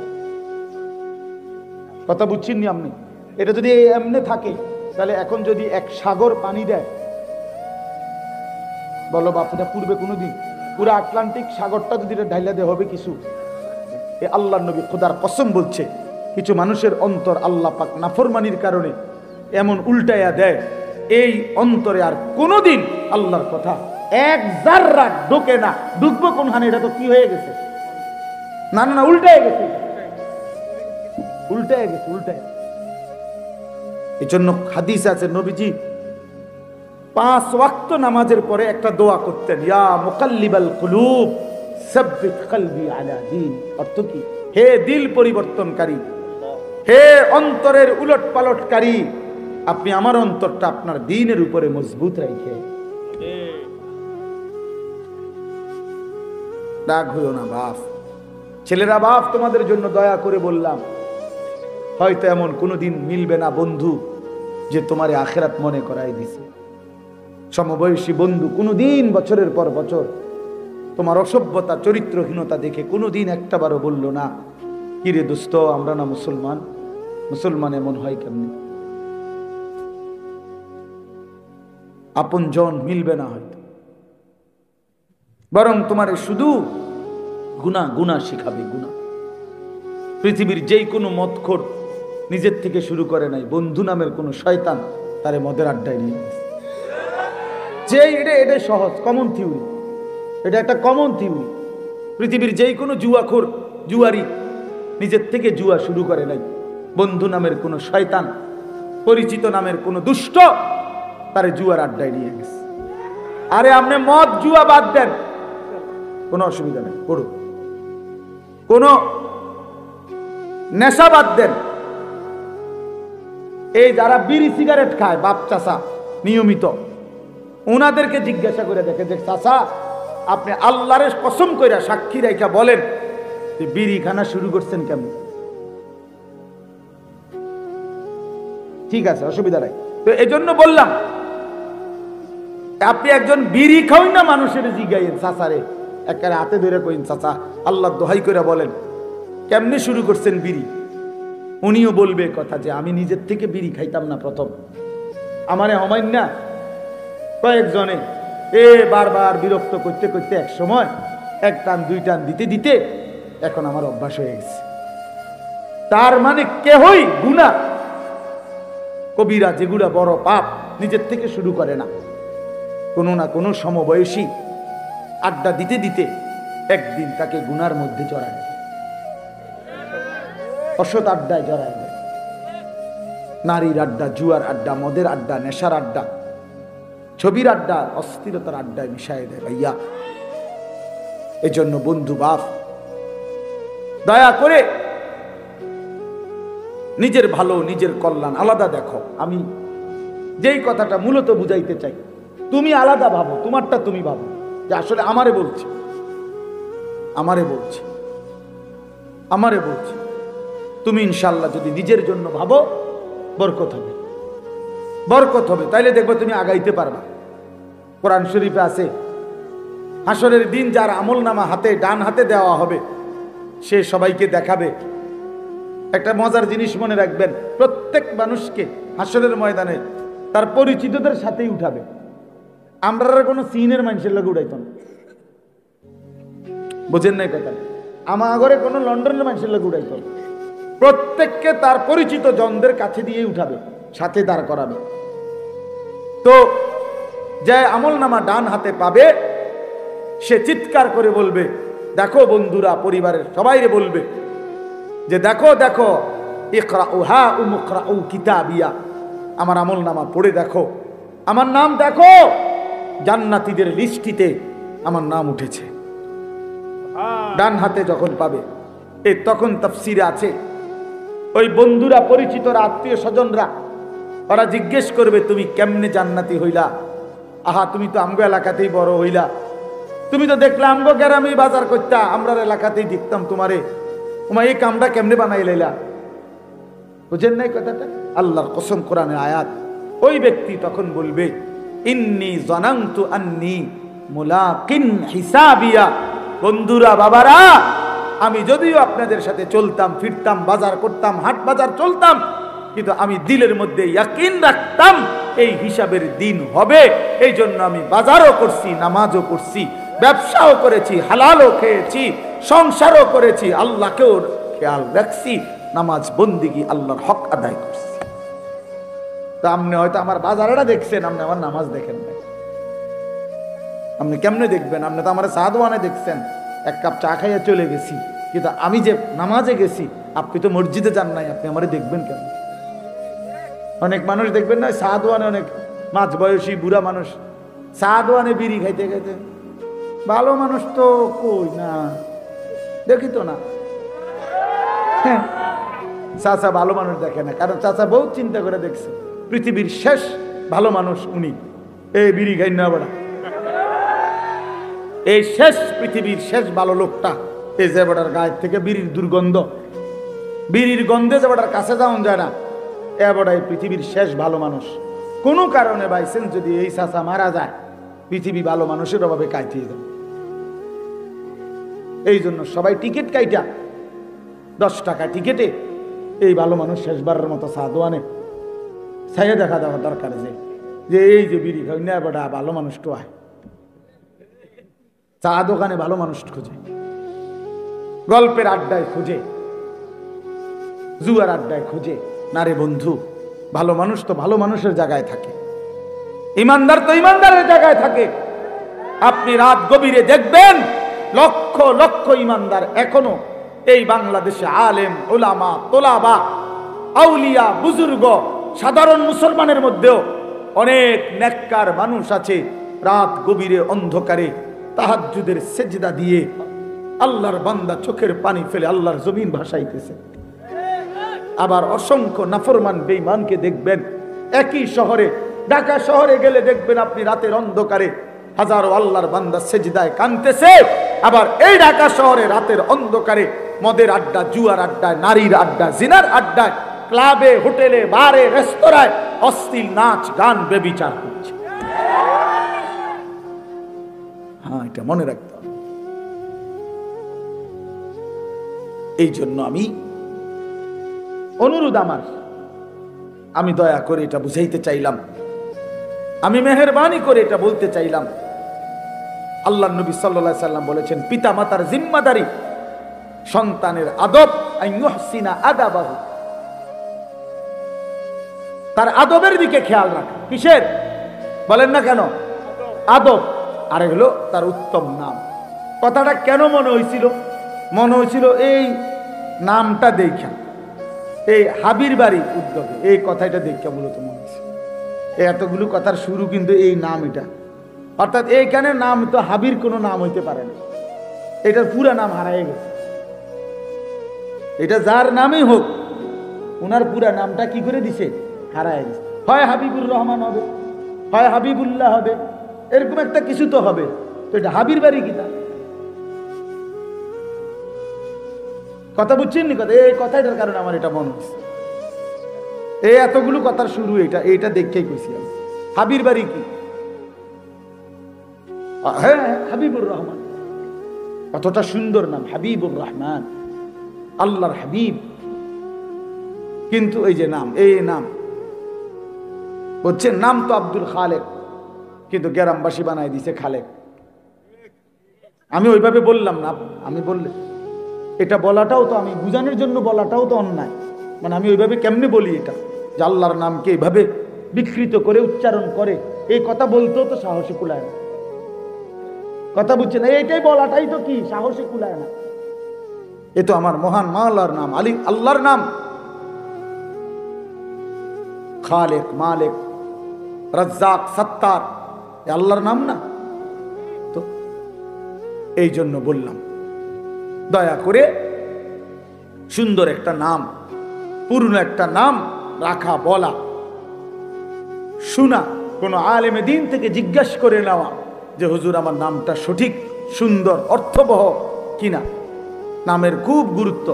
কথা বুঝছেন নি আপনি? এটা যদি এমনে থাকে, তাহলে এখন যদি 1 সাগর পানি দেয়, বলো বাপ, এটা পূর্বে কোনোদিন? পুরো আটলান্টিক সাগরটা যদি এটা ঢাইলা দেওয়া হবে কিছু? এ আল্লাহর নবী খোদার কসম বলছে, কিছু মানুষের অন্তর আল্লাহ পাক নাফরমানির কারণে এমন উল্টাইয়া দেয়, এই অন্তরে আর কোনোদিন আল্লাহর কথা 1 জাররা ঢোকে না। ঢুকবো কোনখানে? এটা তো কি হয়ে গেছে, না না না, উল্টায় গেছে, উল্টায় গেছে, উল্টায়। এই জন্য হাদিস আছে, নবীজি 5 ওয়াক্ত নামাজের পরে একটা দোয়া করতেন, ইয়া মুকাল্লিবাল কুলুব সাব্বিত কলবি আলা দীন। অর্থ কি? হে দিল পরিবর্তনকারী, হে অন্তরের উলট পালটকারী, আপনি আমার অন্তরটা আপনার দ্বীনের উপরে মজবুত রাখে। রাগ হইও না বাপ, ছেলেরা বাপ, তোমাদের জন্য দয়া করে বললাম, হয়তো এমন কোনোদিন মিলবে না বন্ধু যে তোমার আখিরাত মনে করাই দিছে। সমবয়সী বন্ধু কোনোদিন বছরের পর বছর তোমার অসভ্যতা, চরিত্রহীনতা দেখে কোনোদিন একটাবারও বলল না, কিরে দোস্ত, আমরা না মুসলমান, মুসলমান এমন হয় কেমনি? আপনজন মিলবে না হয়তো, বরং তোমার শুধু গুনাহ গুনাহ শিখাবে, গুনাহ। পৃথিবীর যেই কোনো মদখোর নিজের থেকে শুরু করে নাই, বন্ধু নামের কোনো শয়তান তারে মদের আড্ডায় নিয়ে গেছে। যে এটা সহজ কমন থিওরি, এটা একটা কমন থিওরি। পৃথিবীর যেই কোনো জুয়াখোর জুয়ারি নিজের থেকে জুয়া শুরু করে নাই, বন্ধু নামের কোনো শয়তান, পরিচিত নামের কোনো দুষ্ট তারে জুয়ার আড্ডায় নিয়ে গেছে। আরে আপনি মদ জুয়া বাদ দেন, কোনো অসুবিধা নেই, করুন। কোনো নেশা বাদ দেন। এই যারা বিড়ি সিগারেট খায় বাপ চাচা নিয়মিত, ওনাদেরকে জিজ্ঞাসা করে দেখে যে চাচা আপনি আল্লাহর কসম কইরা সাক্ষী রেখা বলেন যে বিড়ি খানা শুরু করছেন কেমন? ঠিক আছে, অসুবিধা নাই। তো এই জন্য বললাম, আপনি একজন বিড়ি খাওই না মানুষের জিগাইয়েন চাচারে, একেবারে হাতে ধরে কইন চাচা আল্লাহ দোহাই করে বলেন কেমনে শুরু করছেন বিড়ি। উনিও বলবে কথা যে আমি নিজের থেকে বিড়ি খাইতাম না প্রথম, আমারে হমাইন না কয়েকজনে বারবার বিরক্ত করতে করতে এক সময় এক টান দুই টান দিতে দিতে এখন আমার অভ্যাস হয়ে গেছে। তার মানে কেহই গুনাহ কবিরা যেগুলা বড় পাপ নিজের থেকে শুরু করে না, কোনো না কোনো সমবয়সী আড্ডা দিতে দিতে একদিন তাকে গুনার মধ্যে জড়ায়, অসৎ আড্ডায় জড়ায় দেয়। নারীর আড্ডা, জুয়ার আড্ডা, মদের আড্ডা, নেশার আড্ডা, ছবির আড্ডা, অস্থিরতার আড্ডায় মিশাই দেয় ভাইয়া। এজন্য বন্ধু বাপ দয়া করে নিজের ভালো নিজের কল্যাণ আলাদা দেখো। আমি যেই কথাটা মূলত বুঝাইতে চাই, তুমি আলাদা ভাবো, তোমারটা তুমি ভাবো যে আসলে আমারে বলছি, আমারে বলছি, আমারে বলছি। তুমি ইনশাল্লাহ যদি নিজের জন্য ভাবো বরকত হবে, বরকত হবে, তাইলে দেখবো তুমি আগাইতে পারবা। কোরআন শরীফে আছে হাসরের দিন যার আমল নামা হাতে ডান হাতে দেওয়া হবে সে সবাইকে দেখাবে। একটা মজার জিনিস মনে রাখবেন, প্রত্যেক মানুষকে হাসরের ময়দানে তার পরিচিতদের সাথেই উঠাবে। আমরা কোনো চীনের মানুষের লোক উঠাইত না, বুঝেন নাই কথা? আমার ঘরে কোনো লন্ডনের মানুষের লোক উঠাইত না। প্রত্যেককে তার পরিচিত জনদের কাছে দিয়ে উঠাবে, সাথে দাঁড় করাবে। তো যে আমল নামা ডান হাতে পাবে সে চিৎকার করে বলবে, দেখো বন্ধুরা, পরিবারের সবাইরে বলবে যে দেখো দেখো ইকরাউ হা উমকরাউ কিতাবিয়া, আমার আমল নামা পড়ে দেখো, আমার নাম দেখো, জান্নাতীদের লিস্টিতে আমার নাম উঠেছে। ডান হাতে যখন পাবে, তখন তাফসিরে আছে ওই বন্ধুরা, পরিচিতরা, আত্মীয় স্বজনরা ওরা জিজ্ঞেস করবে তুমি কেমনে জান্নাতি হইলা? আহা তুমি তো আমগো এলাকাতেই বড় হইলা, তুমি তো দেখলে আমগো গ্রামে বাজার করতা, আমরা এলাকাতেই দেখতাম তোমারে, তোমার এই কামটা কেমনে বানাই লাইলা? বুঝেন নাই কথাটা? আল্লাহর কসম, কোরআনের আয়াত। ওই ব্যক্তি তখন বলবে ইন্নী জানানতু আন্নী মুলাকিন হিসাবিয়া, বন্ধুরা বাবারা, আমি যদিও আপনাদের সাথে চলতাম ফিরতাম, বাজার করতাম, হাট বাজার চলতাম, কিন্তু আমি দিলের মধ্যে ইয়াকিন রাখতাম এই হিসাবের দিন হবে। এই জন্য আমি বাজারও করছি, নামাজও করছি, ব্যবসাও করেছি, হালালও খেয়েছি, সংসারও করেছি, আল্লাহকেও খেয়াল রাখছি, নামাজ বন্দিগি আল্লাহর হক আদায় করছি। তা আপনি হয়তো আমার বাজারটা দেখছেন, আপনি আমার নামাজ দেখেন না। আপনি কেমনে দেখবেন? আপনি তো আমার সাদওয়ানে দেখছেন, এক কাপ চা খাইয়া চলে গেছি, কিন্তু আমি যে নামাজে গেছি, আপনি তো মসজিদে যান নাই, আপনি আমারে দেখবেন কেন? অনেক মানুষ দেখবেন না সাদওয়ানে, অনেক মাঝ বয়সী বুড়া মানুষ সাদওয়ানে বিড়ি খাইতে খাইতে, ভালো মানুষ তো কই না, দেখি তো না। চাচা ভালো মানুষ দেখে না, কারণ চাচা বহুত চিন্তা করে দেখছে পৃথিবীর শেষ ভালো মানুষ উনি, এই বিড়ি খাই না বড়া, এই শেষ পৃথিবীর শেষ ভালো লোকটা, এই যে বেটার গায়ের থেকে বিড়ির দুর্গন্ধ, বিড়ির গন্ধে যে বেটার কাছে যাওয়া যায় না, এ বেটা এই পৃথিবীর শেষ ভালো মানুষ। কোনো কারণে বাইসেন্স যদি এই চাচা মারা যায়, পৃথিবী ভালো মানুষের অভাবে কাটিয়ে যাবে। এই জন্য সবাই টিকিট কাইটা 10 টাকা টিকিটে এই ভালো মানুষ শেষবারের মতো সাদওয়ানে ছাইয়া দেখা দেওয়া দরকার, যে যে এই যে বিড়ি খাই না বেটা ভালো মানুষ তো আয়, চা দোকানে ভালো মানুষ খোঁজে, গল্পের আড্ডায় খোঁজে, জুয়ার আড্ডায় খোঁজে। না রে বন্ধু, ভালো মানুষ তো ভালো মানুষের জায়গায় থাকে, ইমানদার তো ইমানদারের জায়গায় থাকে। আপনি রাত গভীরে দেখবেন লক্ষ লক্ষ ইমানদার এখনো এই বাংলাদেশে, আলেম ওলামা তোলাবা আউলিয়া বুজুর্গ সাধারণ মুসলমানের মধ্যেও অনেক নেককার মানুষ আছে, রাত গভীরে অন্ধকারে তাহাজ্জুদের সেজদা দিয়ে আল্লাহর বান্দা চোখের পানি ফেলে আল্লাহর জমিন ভাসাইতেছে। আবার অসংখ্য নাফরমান বেঈমানকে দেখবেন একই শহরে, ঢাকা শহরে গেলে দেখবেন আপনি রাতের অন্ধকারে হাজারো আল্লাহর বান্দা সেজদায় কাঁদতেছে। আবার এই ঢাকা শহরে রাতের অন্ধকারে মদের আড্ডা, জুয়ার আড্ডায়, নারীর আড্ডা, জিনার আড্ডায়, ক্লাবে, হোটেলে, বারে, রেস্তোরাঁয় অশ্লীল নাচ গান বেবিচার হচ্ছে। হ্যাঁ, এটা মনে রাখতে হবে। এই জন্য আমি অনুরোধ আমার, আমি দয়া করে এটা বুঝাইতে চাইলাম, আমি মেহেরবানি করে এটা বলতে চাইলাম। আল্লাহ নবী সাল্লাল্লাহু আলাইহি সাল্লাম বলেছেন, পিতা মাতার জিম্মাদারি সন্তানের আদব, আইয়ুহসিনা আদাবাহু, তার আদবের দিকে খেয়াল রাখা। কিসের বলেন না কেন? আদব। আর হলো তার উত্তম নাম। কথাটা কেন মনে হয়েছিল? মনে হয়েছিল এই নামটা দেখা, এই হাবির বাড়ি উদ্যোগে এই কথাটা দেখা মূলত মনে হয়েছে। এতগুলো কথার শুরু কিন্তু এই নাম, এটা অর্থাৎ এইখানে নাম তো হাবির কোনো নাম হইতে পারে না, এটার পুরা নাম হারাই গেছে। এটা যার নামই হোক, ওনার পুরা নামটা কি করে দিছে? হারাই গেছে। হয় হাবিবুর রহমান হবে, হয় হাবিবুল্লাহ হবে, এরকম একটা কিছু তো হবে। তো এটা হাবির বাড়ি কি তা? কথা বুঝছেন নি? কথা এই কথাটার কারণে আমার এটা মনে হচ্ছে, এই এতগুলো কথার শুরু এইটা দেখেই কইছি আমি। হাবির বাড়ি কি? হ্যাঁ, হাবিবুর রহমান, কতটা সুন্দর নাম, হাবিবুর রহমান, আল্লাহর হাবিব। কিন্তু এই যে নাম, এই নাম হচ্ছে, নাম তো আব্দুল খালেক, কিন্তু গ্রামবাসী বানাই দিছে খালেক। আমি ওইভাবে বললাম না, আমি বললে এটা বলাটাও তো, আমি বুঝানোর জন্য বলাটাও তো অন্যায়। মানে আমি ওইভাবে কেমনে বলি এটা, যে আল্লাহর নামকে এইভাবে বিকৃত করে উচ্চারণ করে, এই কথা বলতেও তো সাহসে কুলায় না। কথা বুঝছেন? এইটাই বলাটাই তো কি সাহসে কুলায় না। এ তো আমার মহান মাওলার নাম, আলী আল্লাহর নাম, খালেক, মালিক, রাজ্জাক, সত্তার, আল্লাহর নাম না? তো এই জন্য বললাম, দয়া করে সুন্দর একটা নাম, পুরনো একটা নাম রাখা, বলা, শোনা, কোন আলেমে দ্বীন থেকে জিজ্ঞাসা করে নেওয়া যে হুজুর আমার নামটা সঠিক, সুন্দর, অর্থবহ কিনা। নামের খুব গুরুত্ব।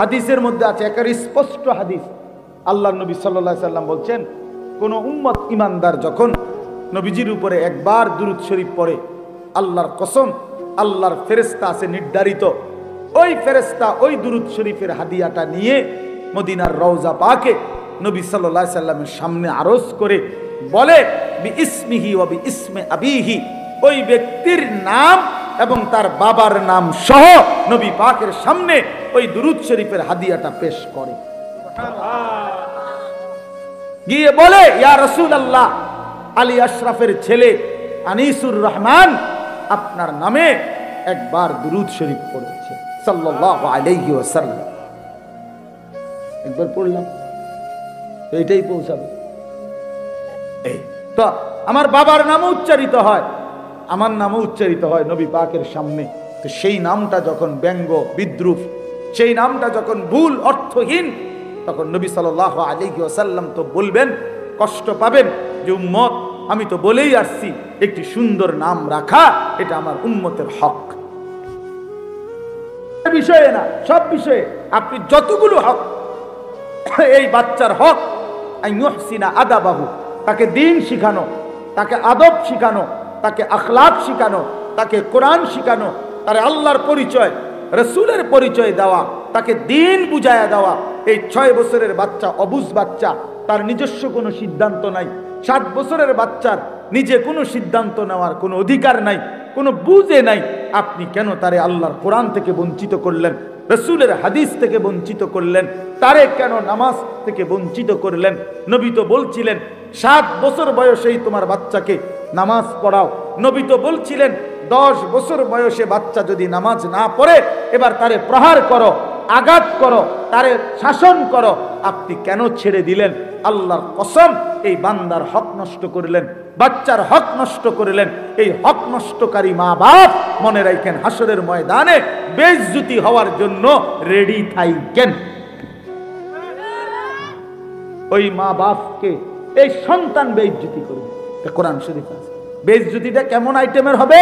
হাদিসের মধ্যে আছে, একেবারে স্পষ্ট হাদিস, আল্লাহ নবী সাল্লাল্লাহু আলাইহি সাল্লাম বলছেন, কোন উম্মত ইমানদার যখন নবীজির উপরে একবার দুরূদ শরীফ পড়ে, আল্লাহর কসম, আল্লাহর ফেরেশতা আছে নির্ধারিত, ওই ফেরেশতা ওই দুরূদ শরীফের হাদিয়াটা নিয়ে মদিনার রওজা পাকে নবী সাল্লাল্লাহু আলাইহি সাল্লামের সামনে আরজ করে বলে, বিইসমিহি ওয়া বিইসমে আবিহি, ওই ব্যক্তির নাম এবং তার বাবার নাম সহ নবী পাকের সামনে ওই দুরূদ শরীফের হাদিয়াটা পেশ করে। গিয়ে বলে, ইয়া রাসূলুল্লাহ, আলী আশরাফের ছেলে আনিসুর রহমান আপনার নামে একবার দুরূদ শরীফ পড়েছে সাল্লাল্লাহু আলাইহি ওয়াসাল্লাম। একবার পড়লাম তো এটাই পৌঁছাবে। এই তো আমার বাবার নামও উচ্চারিত হয়, আমার নামও উচ্চারিত হয় নবী পাকের সামনে। তো সেই নামটা যখন ব্যঙ্গ, বিদ্রুপ, সেই নামটা যখন ভুল, অর্থহীন, তখন নবী সাল্লাল্লাহু আলাইহি ওয়াসাল্লাম তো বলবেন, কষ্ট পাবেন যে উম্মত, আমি তো বলেই আসছি একটি সুন্দর নাম রাখা এটা আমার উম্মতের হক। বিষয়ে না, সব বিষয়ে আপনি যতগুলো হক, এই বাচ্চার হক আইয়ুহসিনা আদাবাহু, তাকে দ্বীন শিখানো, তাকে আদব শিখানো, তাকে আখলাক শিখানো, তাকে কোরআন শিখানো, তার আল্লাহর পরিচয়, রাসূলের পরিচয় দেওয়া, তাকে দ্বীন বুঝায়া দেওয়া। এই 6 বছরের বাচ্চা, অবুঝ বাচ্চা, তার নিজস্ব কোনো সিদ্ধান্ত নাই, 7 বছরের বাচ্চার নিজে কোনো সিদ্ধান্ত নেওয়ার কোনো অধিকার নাই, কোনো বুঝে নাই, আপনি কেন তারে আল্লাহর কোরআন থেকে বঞ্চিত করলেন, রসুলের হাদিস থেকে বঞ্চিত করলেন, তারে কেন নামাজ থেকে বঞ্চিত করলেন? নবী তো বলছিলেন 7 বছর বয়সেই তোমার বাচ্চাকে নামাজ পড়াও। নবী তো বলছিলেন 10 বছর বয়সে বাচ্চা যদি নামাজ না পড়ে এবার তারে প্রহার করো, আঘাত করো, তারে শাসন করো। আপনি কেন ছেড়ে দিলেন? আল্লাহর কসম, এই বান্দার হক নষ্ট করলেন, বাচ্চার হক নষ্ট করলেন। এই হক নষ্টকারী মা বাপ মনে রাখেন হাসরের ময়দানে বেইজ্জতি হওয়ার জন্য রেডি থাকেন। ওই মা বাপকে এই সন্তান বেইজ্জতি করবে, কোরআন শরীফ আছে। বেইজ্জতিটা কেমন আইটেমের হবে?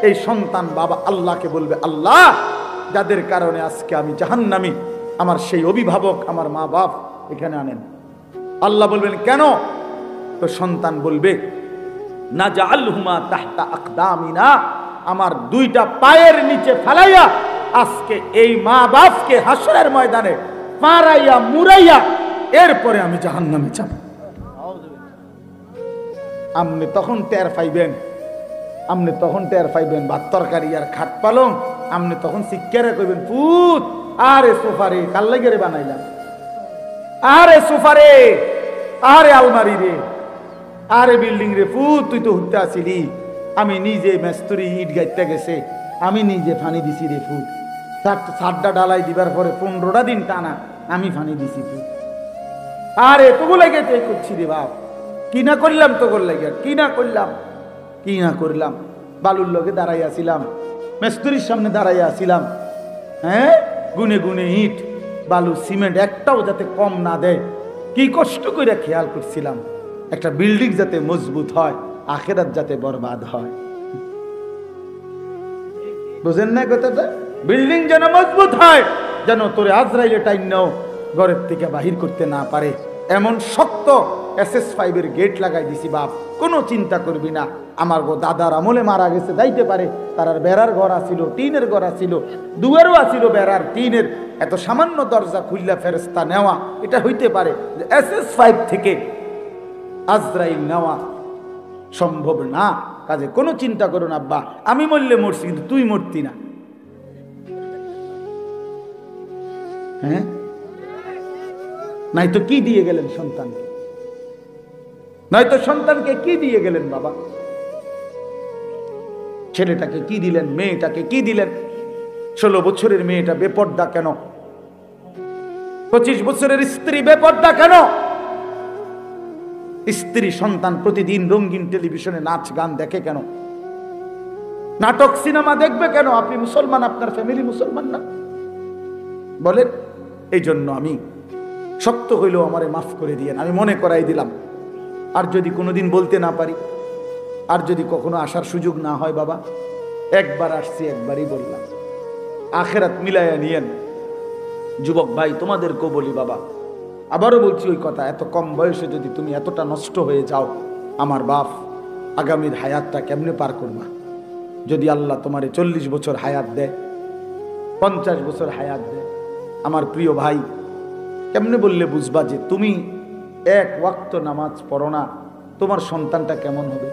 এই সন্তান বাবা আল্লাহকে বলবে, আল্লাহ যাদের কারণে আজকে আমি জাহান্নামী, আমার সেই অভিভাবক, আমার মা বাপ এখানে আনেন। আল্লাহ বলবেন কেন? তো সন্তান বলবে, না জাআলহুমা তাহতা আকদামিনা, আমার 2টা পায়ের নিচে ফেলাইয়া আজকে এই মা বাপকে হাসরের ময়দানে মারাইয়া মুরাইয়া এরপরে আমি জাহান্নামে যাব। আপনি তখন টের পাইবেন, আপনি তখন টের পাইবেন ভাত তরকারি আর খাট পালং। আপনি তখন শিক্ষারে কইবেন, পুত আরে সোফারে কাল লাগে রে বানাইলাম, আরে সোফারে, আরে আলমারি রে, আরে বিল্ডিং রে, পুত তুই তো হুটতে আসিলি, আমি নিজে মেস্তুরি ইট গাইতে গেছে, আমি নিজে ফানি দিছি রে ফুট, ছাদটা ডালাই দিবার পরে 15টা দিন টানা আমি ফানি দিছি তুই। আরে তোগুলো লেগে করছি রে বাপ, কি না করলাম তোগুলো লেগে, কি না করলাম, কি না করলাম। বালুর লগে দাঁড়াইয়াছিলাম, মেস্তুরির সামনে দাঁড়াইয়াছিলাম, হ্যাঁ, গুনে গুনে ইট বালু সিমেন্ট একটাও যাতে কম না দেয়, কি কষ্ট করে খেয়াল করছিলাম একটা বিল্ডিং যাতে মজবুত হয়, আখেরাত যাতে বরবাদ হয়। বুঝেন না কথাটা? বিল্ডিং যেন মজবুত হয়, যেন তোরে আজরাইলে টাইম নাও ঘরের থেকে বাহির করতে না পারে, এমন শক্ত SS5 এর গেট লাগাই দিছি বাপ, কোনো চিন্তা করবি না। আমার গো দাদার আমলে মারা গেছে, যাইতে পারে তার বেড়ার ঘর আছিল, টিনের ঘর আছিল, দুয়ারও আছিল বেড়ার টিনের, এত সামান্য দরজা খুললা ফেরেশতা নেওয়া এটা হইতে পারে। SS5 থেকে আজরাইল নেওয়া সম্ভব না, কাজে কোনো চিন্তা করো না আব্বা, আমি মরলে মরছি কিন্তু তুই মরতি না। হ্যাঁ, নাই তো কি দিয়ে গেলেন সন্তানকে, নয়তো সন্তানকে কি দিয়ে গেলেন বাবা? ছেলেটাকে কি দিলেন, মেয়েটাকে কি দিলেন? 16 বছরের মেয়েটা বেপর্দা কেন? 25 বছরের স্ত্রী বেপর্দা কেন? স্ত্রী সন্তান প্রতিদিন রঙিন টেলিভিশনে নাচ গান দেখে কেন? নাটক সিনেমা দেখবে কেন? আপনি মুসলমান, আপনার ফ্যামিলি মুসলমান না? বলেন। এই জন্য আমি শক্ত হইলেও আমারে মাফ করে দিয়েন, আমি মনে করাই দিলাম। আর যদি কোনোদিন বলতে না পারি, আর যদি কখনো আসার সুযোগ না হয় বাবা, একবার আসছি, একবারই বললাম, আখেরাত মিলাইয়া নিয়েন। যুবক ভাই তোমাদেরকেও বলি বাবা, আবারও বলছি ওই কথা, এত কম বয়সে যদি তুমি এতটা নষ্ট হয়ে যাও, আমার বাপ আগামীর হায়াতটা কেমনে পার করবা? যদি আল্লাহ তোমারে 40 বছর হায়াত দেয়, 50 বছর হায়াত দেয়, আমার প্রিয় ভাই, কেমনে বললে বুঝবা যে তুমি এক ওয়াক্ত নামাজ পড়ো না, তোমার সন্তানটা কেমন হবে?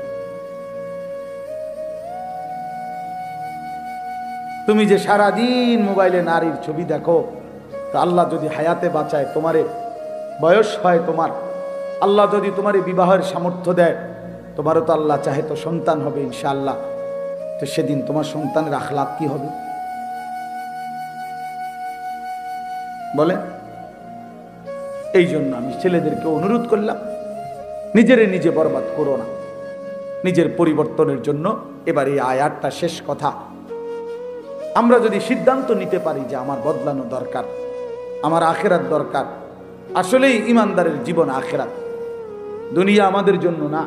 তুমি যে সারাদিন মোবাইলে নারীর ছবি দেখো, তা আল্লাহ যদি হায়াতে বাঁচায়, তোমারে বয়স হয় তোমার, আল্লাহ যদি তোমার বিবাহের সামর্থ্য দেয়, তোমারও তো আল্লাহ চাহে তো সন্তান হবে ইনশাআল্লাহ। তো সেদিন তোমার সন্তানের আখলাক কি হবে বলে? এই জন্য আমি ছেলেদেরকে অনুরোধ করলাম, নিজেরে নিজে বরবাদ করো না, নিজের পরিবর্তনের জন্য। এবার এই আয়াতটা শেষ কথা, আমরা যদি সিদ্ধান্ত নিতে পারি যে আমার বদলানো দরকার, আমার আখেরাত দরকার, আসলেই ইমানদারের জীবন আখেরাত, দুনিয়া আমাদের জন্য না।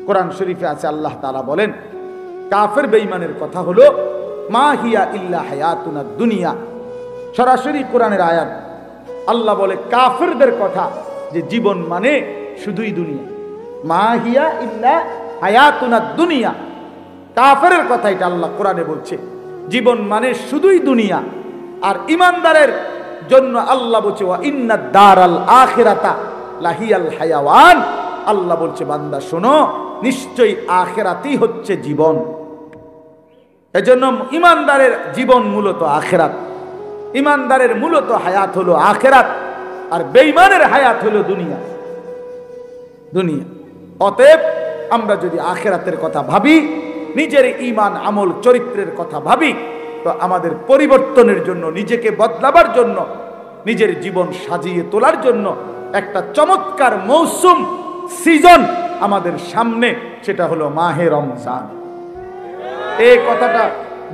কোরআন শরীফে আছে, আল্লাহ তাআলা বলেন কাফের বেঈমানের কথা হলো মা হিয়া ইল্লা হায়াতুনা দুনিয়া। সরাসরি কোরআনের আয়াত, আল্লাহ বলে কাফেরদের কথা যে জীবন মানে শুধুই দুনিয়া, মা হিয়া ইল্লা হায়াতুনা দুনিয়া। কাফেরের কথা এটা আল্লাহ কোরআনে বলছে, জীবন মানে শুধুই দুনিয়া। আর ইমানদারের জন্য আল্লাহ বলছে ওয়া ইন্নাদ দারাল আখিরাতা লাহিয়াল হায়াওয়ান, আল্লাহ বলছে বান্দা শোনো, নিশ্চয়ই আখিরাতই হচ্ছে জীবন। এজন্য ইমানদারের জীবন মূলত আখিরাত, ইমানদারের মূলত হায়াত হলো আখিরাত, আর বেঈমানের হায়াত হলো দুনিয়া। দুনিয়া। অতএব আমরা যদি আখিরাতের কথা ভাবি, নিজের ঈমান আমল চরিত্রের কথা ভাবি, তো আমাদের পরিবর্তনের জন্য, নিজেকে বদলাবার জন্য, নিজের জীবন সাজিয়ে তোলার জন্য একটা চমৎকার মৌসুম, সিজন আমাদের সামনে, সেটা হলো মাহে রমজান। এই কথাটা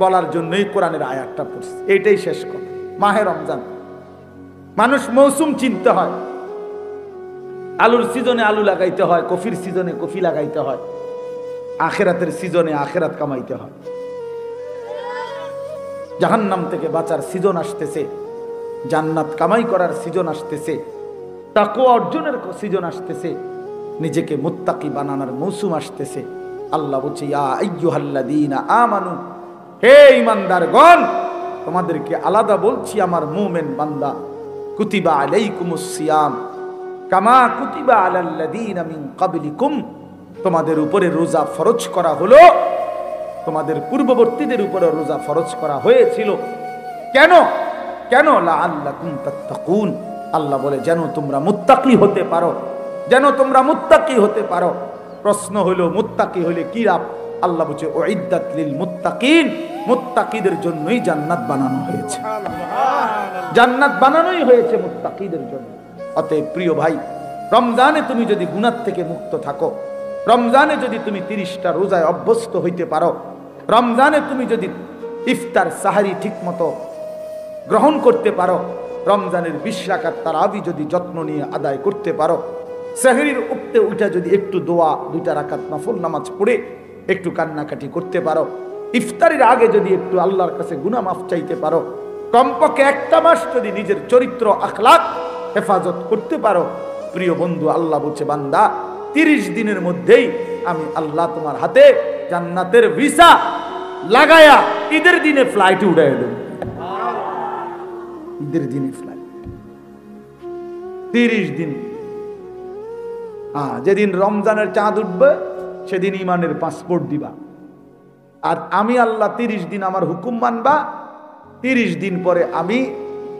বলার জন্যই কোরআনের আয়াতটা পড়ছি। এইটাই শেষ কথা, মাহে রমজান। মানুষ মৌসুম চিনতে হয়। আলুর সিজনে আলু লাগাইতে হয়, কফির সিজনে কফি লাগাইতে হয়, আখিরাতের সিজনে আখিরাত কামাইতে হয়। জাহান্নাম থেকে বাঁচার সিজন আসতেছে, জান্নাত কামাই করার সিজন আসতেছে, তাকওয়া অর্জনের সিজন আসতেছে, নিজেকে মুত্তাকি বানানোর মৌসুম আসতেছে। আল্লাহ বলছে ইয়া আইয়ুহাল্লাযীনা আমানু, হে ঈমানদারগণ, তোমাদেরকে আলাদা বলছি আমার মুমিন বান্দা, কুতিবা আলাইকুমুস সিয়াম কামা কুতিবা আলাল্লাযীনা মিন ক্বাবলিকুম, তোমাদের উপরে রোজা ফরজ করা হলো, তোমাদের পূর্ববর্তীদের উপরে রোজা ফরজ করা হয়েছিল। কেন? কেন? লাআল্লাকুম তাত্তাকুন, আল্লাহ বলে যেন তোমরা মুত্তাকি হতে পারো, যেন তোমরা মুত্তাকি হতে পারো। প্রশ্ন হলো মুত্তাকি হলে কি লাভ? আল্লাহ বলছে উইদ্দাত লিল মুত্তাকিন, মুত্তাকিদের জন্যই জান্নাত বানানো হয়েছে, জান্নাত বানানোই হয়েছে মুত্তাকিদের জন্য। অতএব প্রিয় ভাই, রমজানে তুমি যদি গুনাহ থেকে মুক্ত থাকো, রমজানে যদি তুমি 30টা রোজায় অভ্যস্ত হইতে পারো, রমজানে তুমি যদি ইফতার সাহারি ঠিক মতো গ্রহণ করতে পারো, রমজানের 20 রাকাত তারাবি যদি যত্ন নিয়ে আদায় করতে পারো, সাহরির উঠতে উঠা যদি একটু দোয়া 2 রাকাত নফল নামাজ পড়ে একটু কান্নাকাটি করতে পারো, ইফতারের আগে যদি একটু আল্লাহর কাছে গুনাহ মাফ চাইতে পারো, কমপক্ষে 1টা মাস যদি নিজের চরিত্র আখলাক হেফাজত করতে পারো, প্রিয় বন্ধু আল্লাহ বলছে বান্দা 30 দিনের মধ্যেই আমি আল্লাহ তোমার হাতে জান্নাতের ভিসা লাগায়া ঈদের দিনে ফ্লাইটে উড়াইয়া দেব। ঈদের দিনে ফ্লাইট 30 দিন। যেদিন রমজানের চাঁদ উঠবে সেদিন ইমানের পাসপোর্ট দিবা, আর আমি আল্লাহ 30 দিন আমার হুকুম মানবা, 30 দিন পরে আমি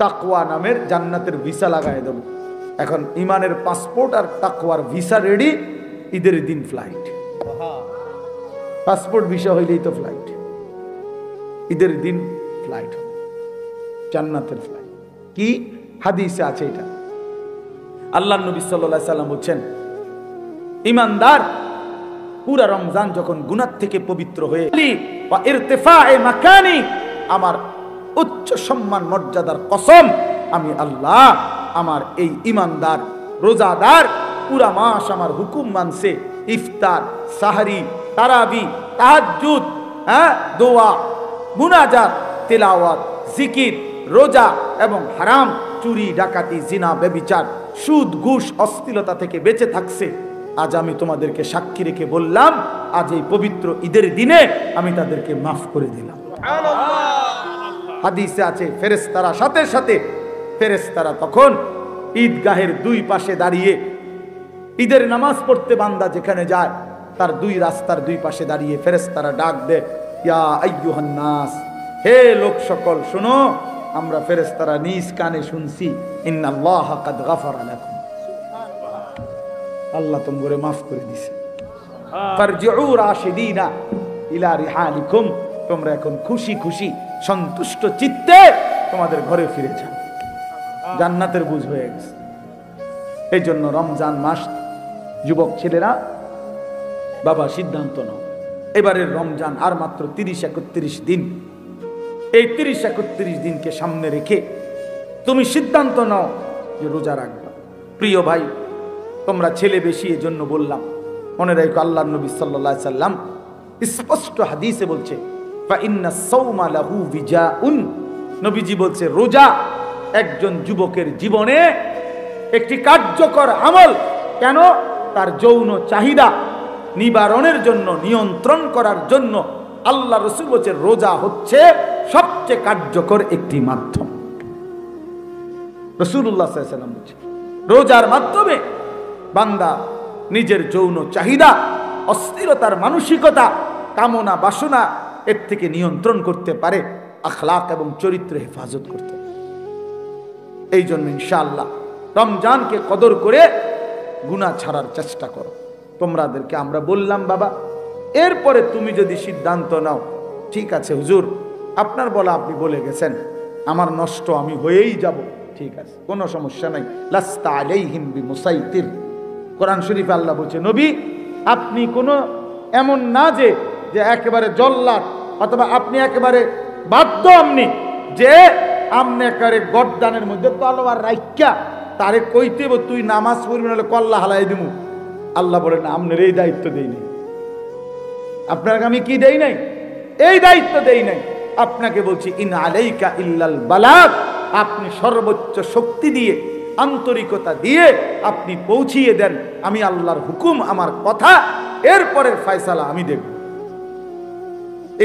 তাকওয়া নামের জান্নাতের ভিসা লাগাই দেব। এখন ইমানের পাসপোর্ট আর তাকওয়ার ভিসা রেডি, ঈদের দিন ফ্লাইট। পাসপোর্ট ভিসা হইলেই তো ফ্লাইট, ঈদের দিন ফ্লাইট, জান্নাতের ফ্লাইট। কি হাদিসে আছে এটা? আল্লাহ নবী সাল্লাল্লাহু আলাইহি সাল্লাম বলছেন, ঈমানদার পুরা রমজান যখন গুনাহ থেকে পবিত্র হয়ে ওয়া ইরতিফায়ে মাকানি, আমার উচ্চ সম্মান মর্যাদার কসম, আমি আল্লাহ আমার এই ঈমানদার রোজাদার পুরা মাস আমার হুকুম মানছে, ইফতার সাহরি তারাবি তাহাজ্জুদ, দোয়া মুনাজাত তিলাওয়াত জিকির রোজা এবং হারাম চুরি ডাকাতি জিনা ব্যভিচার সুদ ঘুষ অশ্লীলতা থেকে বেঁচে থাকছে। আজ আমি তোমাদেরকে সাক্ষী রেখে বললাম, আজ এই পবিত্র ঈদের দিনে আমি তাদেরকে মাফ করে দিলাম। হাদিসে আছে ফেরেশতারা সাথে সাথে ফেরেশতারা তখন ঈদগাহের 2 পাশে দাঁড়িয়ে, ঈদের নামাজ পড়তে বান্দা যেখানে যায় তার 2 রাস্তার 2 পাশে দাঁড়িয়ে ফেরেশতারা ডাক দেয়, ইয়া আইয়ুহান নাস, হে লোক সকল শোনো। আমরা ফেরেশতারা নিজ কানে শুনছি, ইন্নাল্লাহা কাদ গাফারা লাকুম, আল্লাহ তোমরে মাফ করে দিয়েছে। ফারজিউ রাশিদিনা ইলা রিহালিকুম, তোমরা এখন খুশি খুশি সন্তুষ্ট চিত্তে তোমাদের ঘরে ফিরে যাও, জান্নাতের বুঝ হয়ে গেছে। এই জন্য রমজান মাস যুবক ছেলেরা বাবা সিদ্ধান্ত নাও, এবারের রমজান আর মাত্র 30-31 দিন। এই 30-31 দিনকে সামনে রেখে তুমি সিদ্ধান্ত নাও যে রোজা রাখবা। প্রিয় ভাই, তোমরা ছেলে বেশি এজন্য বললাম, মনে রাখো আল্লাহর নবী সাল্লাল্লাহু আলাইহি সাল্লাম স্পষ্ট হাদিসে বলছে, ফা ইন্নাস সাওমা লাহু বিজাউন, নবীজি বলছে রোজা একজন যুবকের জীবনে একটি কার্যকর আমল। কেন? তার যৌন চাহিদা নিবারণের জন্য, নিয়ন্ত্রণ করার জন্য আল্লাহ রাসূল বলছে রোজা হচ্ছে সবচেয়ে কার্যকর একটি মাধ্যম। রাসূলুল্লাহ সাল্লাল্লাহু আলাইহি ওয়াসাল্লাম বলছে রোজার মাধ্যমে বান্দা নিজের যৌন চাহিদা, অস্থিরতার মানসিকতা, কামনা বাসনা এর থেকে নিয়ন্ত্রণ করতে পারে, আখলাক এবং চরিত্র হেফাজত করতে পারে। এই জন্য ইনশাআল্লাহ রমজানকে কদর করে গুনাহ ছাড়ার চেষ্টা করো। তোমাদেরকে আমরা বললাম বাবা, এরপরে তুমি যদি সিদ্ধান্ত নাও ঠিক আছে হুজুর আপনার বলা আপনি বলে গেছেন, আমার নষ্ট আমি হয়েই যাব, ঠিক আছে, কোনো সমস্যা নাই। লাস্তা আলাইহিম বিমুসাইতির, কোরআন শরীফে আল্লাহ বলছে নবী আপনি কোনো এমন না যে একেবারে জল্লাদ, অথবা আপনি একেবারে বাধ্য আমনি যে আমনে একেবারে গর্দানের মধ্যে তলোয়ার রাইখা তারে কইতেব তুই নামাজ পড়বি নাহলে কল্লা হালাই দিমু। আল্লাহ বলে না, আপনার এই দায়িত্ব দেই নাই, আপনাকে আমি কি দেই নাই, এই দায়িত্ব দেই নাই। আপনাকে বলছি ইন আলাইকা ইল্লাল বালাগ, আপনি সর্বোচ্চ শক্তি দিয়ে আন্তরিকতা দিয়ে আপনি পৌঁছিয়ে দেন, আমি আল্লাহর হুকুম আমার কথা, এরপরের ফয়সালা আমি দেব।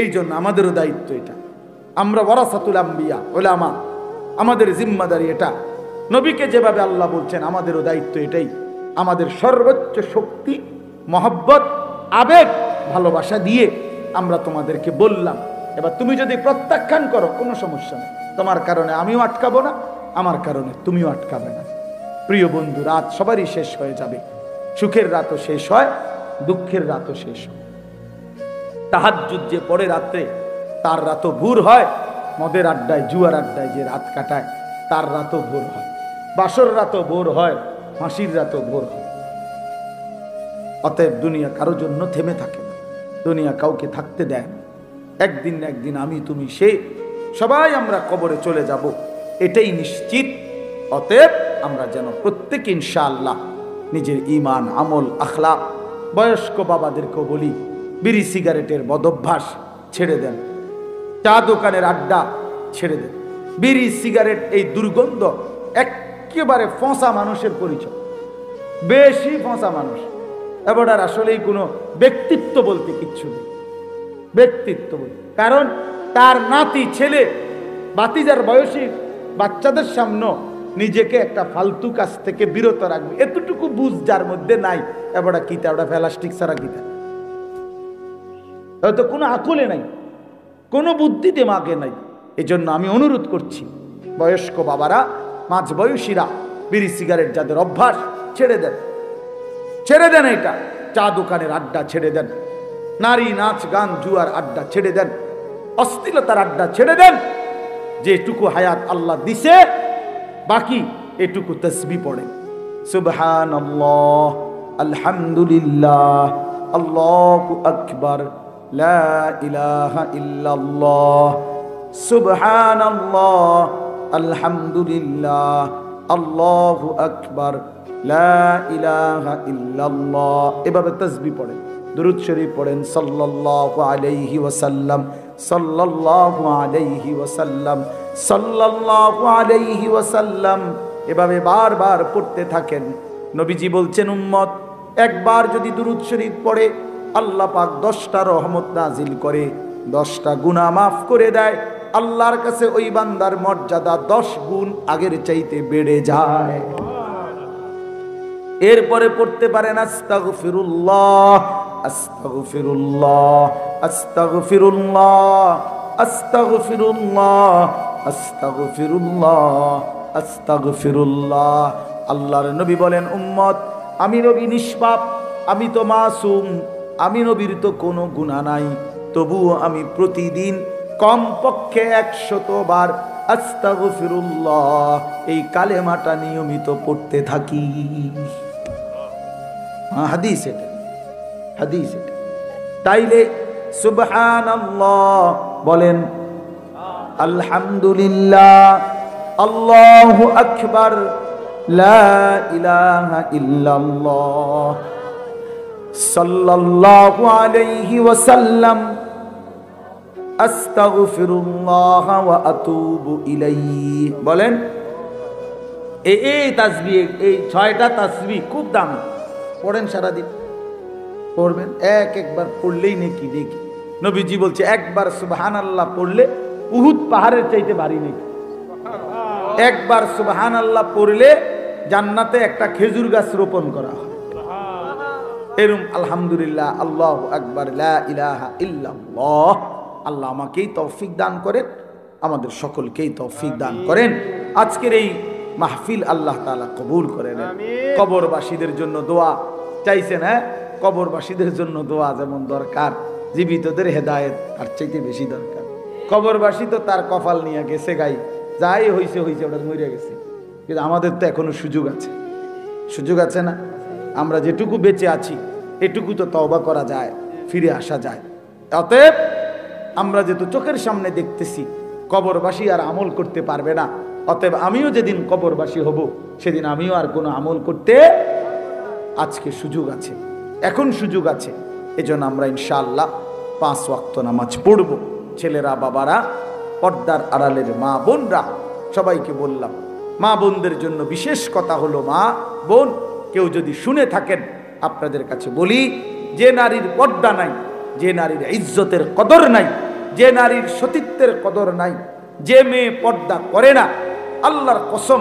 এই জন্য আমাদেরও দায়িত্ব এটা, আমরা ওয়ারাসাতুল আম্বিয়া উলামা, আমাদের জিম্মাদারি এটা। নবীকে যেভাবে আল্লাহ বলছেন আমাদেরও দায়িত্ব এটাই, আমাদের সর্বোচ্চ শক্তি, মহব্বত, আবেগ, ভালোবাসা দিয়ে আমরা তোমাদেরকে বললাম। এবার তুমি যদি প্রত্যাখ্যান করো কোনো সমস্যা নেই, তোমার কারণে আমিও আটকাবো না, আমার কারণে তুমিও আটকাবে না। প্রিয় বন্ধু, রাত সবারই শেষ হয়ে যাবে, সুখের রাতও শেষ হয়, দুঃখের রাতও শেষ হয়। তাহাজ্জুদ যে পড়ে রাত্রে তার রাতও ভোর হয়, মদের আড্ডায় জুয়ার আড্ডায় যে রাত কাটায় তার রাতও ভোর হয়, বাসর রাতও ভোর হয়, ফাঁসির রাতও ভোর হয়। অতএব দুনিয়া কারোর জন্য থেমে থাকে না, দুনিয়া কাউকে থাকতে দেয় না। একদিন না একদিন আমি তুমি সে সবাই আমরা কবরে চলে যাব, এটাই নিশ্চিত। অতএব আমরা যেন প্রত্যেকে ইনশাআল্লাহ নিজের ঈমান, আমল, আখলাক, বয়স্ক বাবাদেরকেও বলি বিড়ি সিগারেটের বদভ্যাস ছেড়ে দেন, চা দোকানের আড্ডা ছেড়ে দেন। বিড়ি সিগারেট এই দুর্গন্ধ একেবারে ফোঁসা মানুষের পরিচয়, বেশি ফোঁসা মানুষ। এবার আসলেই কোনো ব্যক্তিত্ব বলতে কিচ্ছু নেই, ব্যক্তিত্ব বলতে, কারণ তার নাতি ছেলে বাতিজার বয়সী বাচ্চাদের সামনে নিজেকে একটা ফালতু কাজ থেকে বিরত রাখবে, এতটুকু বুঝ যার মধ্যে নাই। এবার কিতা ওটা প্লাস্টিক ছাড়া কিতা, হয়তো কোনো আকলে নাই, কোনো বুদ্ধিতে মাকে নাই। এই জন্য আমি অনুরোধ করছি বয়স্ক বাবারা, মাঝ বয়সীরা বিড়ি সিগারেট যাদের অভ্যাস ছেড়ে দেন, ছেড়ে দেন। এটা চা দোকানের আড্ডা ছেড়ে দেন, নারী নাচ গান জুয়ার আড্ডা ছেড়ে দেন, অশ্লীলতার আড্ডা ছেড়ে দেন। যেটুকু হায়াত আল্লাহ দিছে বাকি এটুকু তাসবিহ পড়ে, সুবহানাল্লাহ, আলহামদুলিল্লাহ, আল্লাহু আকবার, লা ইলাহা ইল্লাল্লাহ, সুবহানাল্লাহ, আলহামদুলিল্লাহ, আল্লাহু আকবার, লা ইলাহা ইল্লাল্লাহ। এভাবে তাসবিহ পড়েন, দুরূদ শরীফ পড়েন, সাল্লাল্লাহু আলাইহি ওয়াসাল্লাম, সাল্লাল্লাহু আলাইহি ওয়াসাল্লাম, সাল্লাল্লাহু আলাইহি ওয়াসাল্লাম। এভাবে বারবার পড়তে থাকেন। নবীজি বলছেন উম্মত একবার যদি দুরূদ শরীফ পড়ে আল্লাহ পাক 10টা রহমত নাজিল করে, 10টা গুনাহ মাফ করে দেয়। আল্লাহর কাছে ওই বান্দার মর্যাদা 10 গুণ আগের চাইতে বেড়ে যায়। এরপরে পড়তে পারেন আস্তাগফিরুল্লাহ, আস্তাগফিরুল্লাহ, আস্তাগফিরুল্লাহ, আস্তাগফিরুল্লাহ, আস্তাগফিরুল্লাহ, আস্তাগফিরুল্লাহ। আল্লাহর নবী বলেন উম্মত আমি নবী নিষ্পাপ, আমি তো মাসুম, আমি নবীর তো কোনো গুনাহ নাই, তবুও আমি প্রতিদিন কমপক্ষে 100 বার আস্তাগফিরুল্লাহ এই কালেমাটা নিয়মিত পড়তে থাকি। হাদিস এটা, হাদিস এটা। তাইলে সুবহানাল্লাহ বলেন, আলহামদুলিল্লাহ, আল্লাহু আকবার, লা ইলাহা ইল্লাল্লাহ, সাল্লাল্লাহু আলাইহি ওয়াসাল্লাম, আস্তাগফিরুল্লাহ ওয়া আতুবু ইলাইহি। বলেন এই তাসবিহ, এই 6টা তাসবিহ খুব দামি, পড়েন সারাদিন, পড়বেন, একবার পড়লেই নেকি দেখি। নবীজি বলছে একবার সুবহানাল্লাহ পড়লে উহুদ পাহাড়ের চাইতে ভারী নেকি। একবার সুবহানাল্লাহ পড়লে জান্নাতে একটা খেজুর গাছ রোপণ করা হয়। এরম আলহামদুলিল্লাহ, আল্লাহু আকবার, লা ইলাহা ইল্লাল্লাহ। আল্লাহ আমাকেই তৌফিক দান করেন, আমাদের সকলকেই তৌফিক দান করেন। আজকের এই মাহফিল আল্লাহ তাআলা কবুল করে নেন। কবরবাসীদের জন্য দোয়া চাইছেন, হ্যাঁ, কবরবাসীদের জন্য দোয়া যেমন দরকার, জীবিতদের হেদায়েত তার চাইতে বেশি দরকার। কবরবাসী তো তার কপাল নিয়ে গেছে, গাই যাই হইছে হইছে, ওটা মরে গেছে। কিন্তু আমাদের তো এখনো সুযোগ আছে, সুযোগ আছে না? আমরা যেটুকু বেঁচে আছি এটুকু তো তওবা করা যায়, ফিরে আসা যায়। অতএব আমরা যেহেতু চোখের সামনে দেখতেছি কবরবাসী আর আমল করতে পারবে না, অতএব আমিও যেদিন কবরবাসী হব সেদিন আমিও আর কোনো আমল করতে, আজকে সুযোগ আছে, এখন সুযোগ আছে। এজন্য আমরা ইনশাআল্লাহ 5 ওয়াক্ত নামাজ পড়ব। ছেলেরা, বাবারা, পর্দার আড়ালের মা বোনরা, সবাইকে বললাম, মা বোনদের জন্য বিশেষ কথা হলো, মা বোন কেউ যদি শুনে থাকেন, আপনাদের কাছে বলি, যে নারীর পর্দা নাই, যে নারীর ইজ্জতের কদর নাই, যে নারীর সতীত্বের কদর নাই, যে মেয়ে পর্দা করে না, আল্লাহর কসম,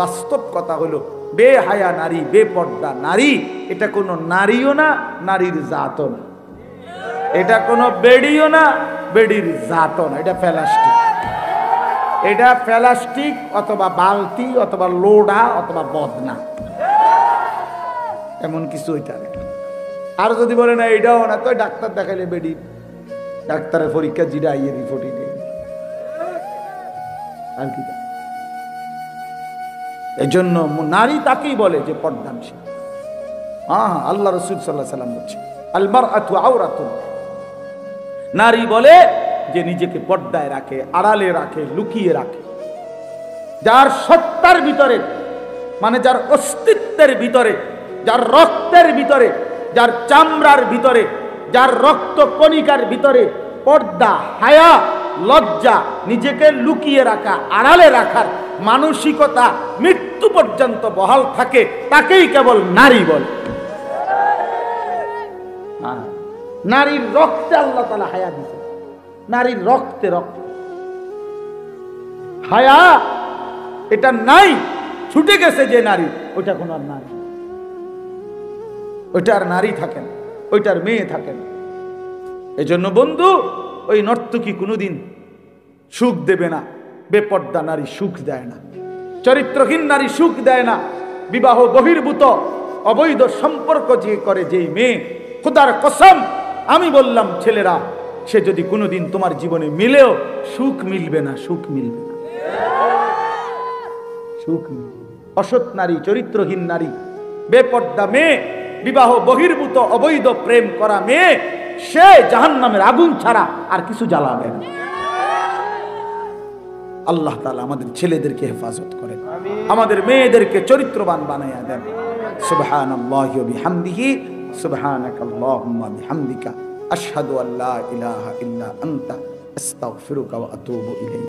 বাস্তব কথা হলো, বেহায়া নারী, বেপর্দা নারী, এটা কোনো নারীও না, নারীর জাতও না, এটা কোনো বেডিও না, বেডির জাতও না, এটা প্লাস্টিক, এটা প্লাস্টিক অথবা বালতি অথবা লোডা অথবা বদনা, এমন কিছু ওইটা নেই। আর যদি বলে না এটাও না, তো ডাক্তার দেখাইলে বেডি, ডাক্তারের পরীক্ষা জিরা আইয়ে রিপোর্টই নেই, আর কি। এই জন্য নারী তাকেই বলে যে পর্দানশীল। হ্যাঁ, আল্লাহ রাসূল সাল্লাল্লাহু আলাইহি ওয়াসাল্লাম বলছেন, আল মারআতু আওরাতুন, নারী বলে যে নিজেকে পর্দায় রাখে, আড়ালে রাখে, লুকিয়ে রাখে। যার সত্তার ভিতরে, মানে যার অস্তিত্বের ভিতরে, যার রক্তের ভিতরে, যার চামড়ার ভিতরে, যার রক্ত কণিকার ভিতরে পর্দা, হায়া, লজ্জা, নিজেকে লুকিয়ে রাখা, আড়ালে রাখার মানসিকতা মৃত্যু পর্যন্ত বহাল থাকে, তাকেই কেবল নারী বলে। নারীর রক্তে আল্লাহ তাআলা হায়া দিয়েছে, নারীর রক্তে রক্ত হায়া, এটা নাই, ছুটে গেছে যে নারী, ওইটা কোন আর নারী, ওইটা আর নারী থাকেন, ওইটার মেয়ে থাকেন। এজন্য বন্ধু, ওই নর্তকী কোনোদিন সুখ দেবে না, বেপর্দা নারী সুখ দেয় না, চরিত্রহীন নারী সুখ দেয় না। বিবাহ বহির্ভূত অবৈধ সম্পর্ক যে করে যেই মেয়ে, খোদার কসম আমি বললাম, ছেলেরা, সে যদি কোনোদিন তোমার জীবনে মিলেও সুখ মিলবে না, সুখ মিলবে না, সুখ মিলবে। অসৎ নারী, চরিত্রহীন নারী, বেপর্দা মেয়ে, বিবাহ বহির্ভূত অবৈধ প্রেম করা মেয়ে, সে জাহান্নামের আগুন ছাড়া আর কিছু জ্বালাবে না। আল্লাহ তাআলা আমাদের ছেলেদেরকে হেফাজত করেন, আমাদের মেয়েদেরকে চরিত্রবান বানায়া দেন। সুবহানাল্লাহি ওয়া বিহামদিহি, সুবহানাকাল্লাহুম্মা বিহামদিকা, আশহাদু আল্লা ইলাহা ইল্লা আনতা, আস্তাগফিরুকা ওয়া আতুবু ইলাইক।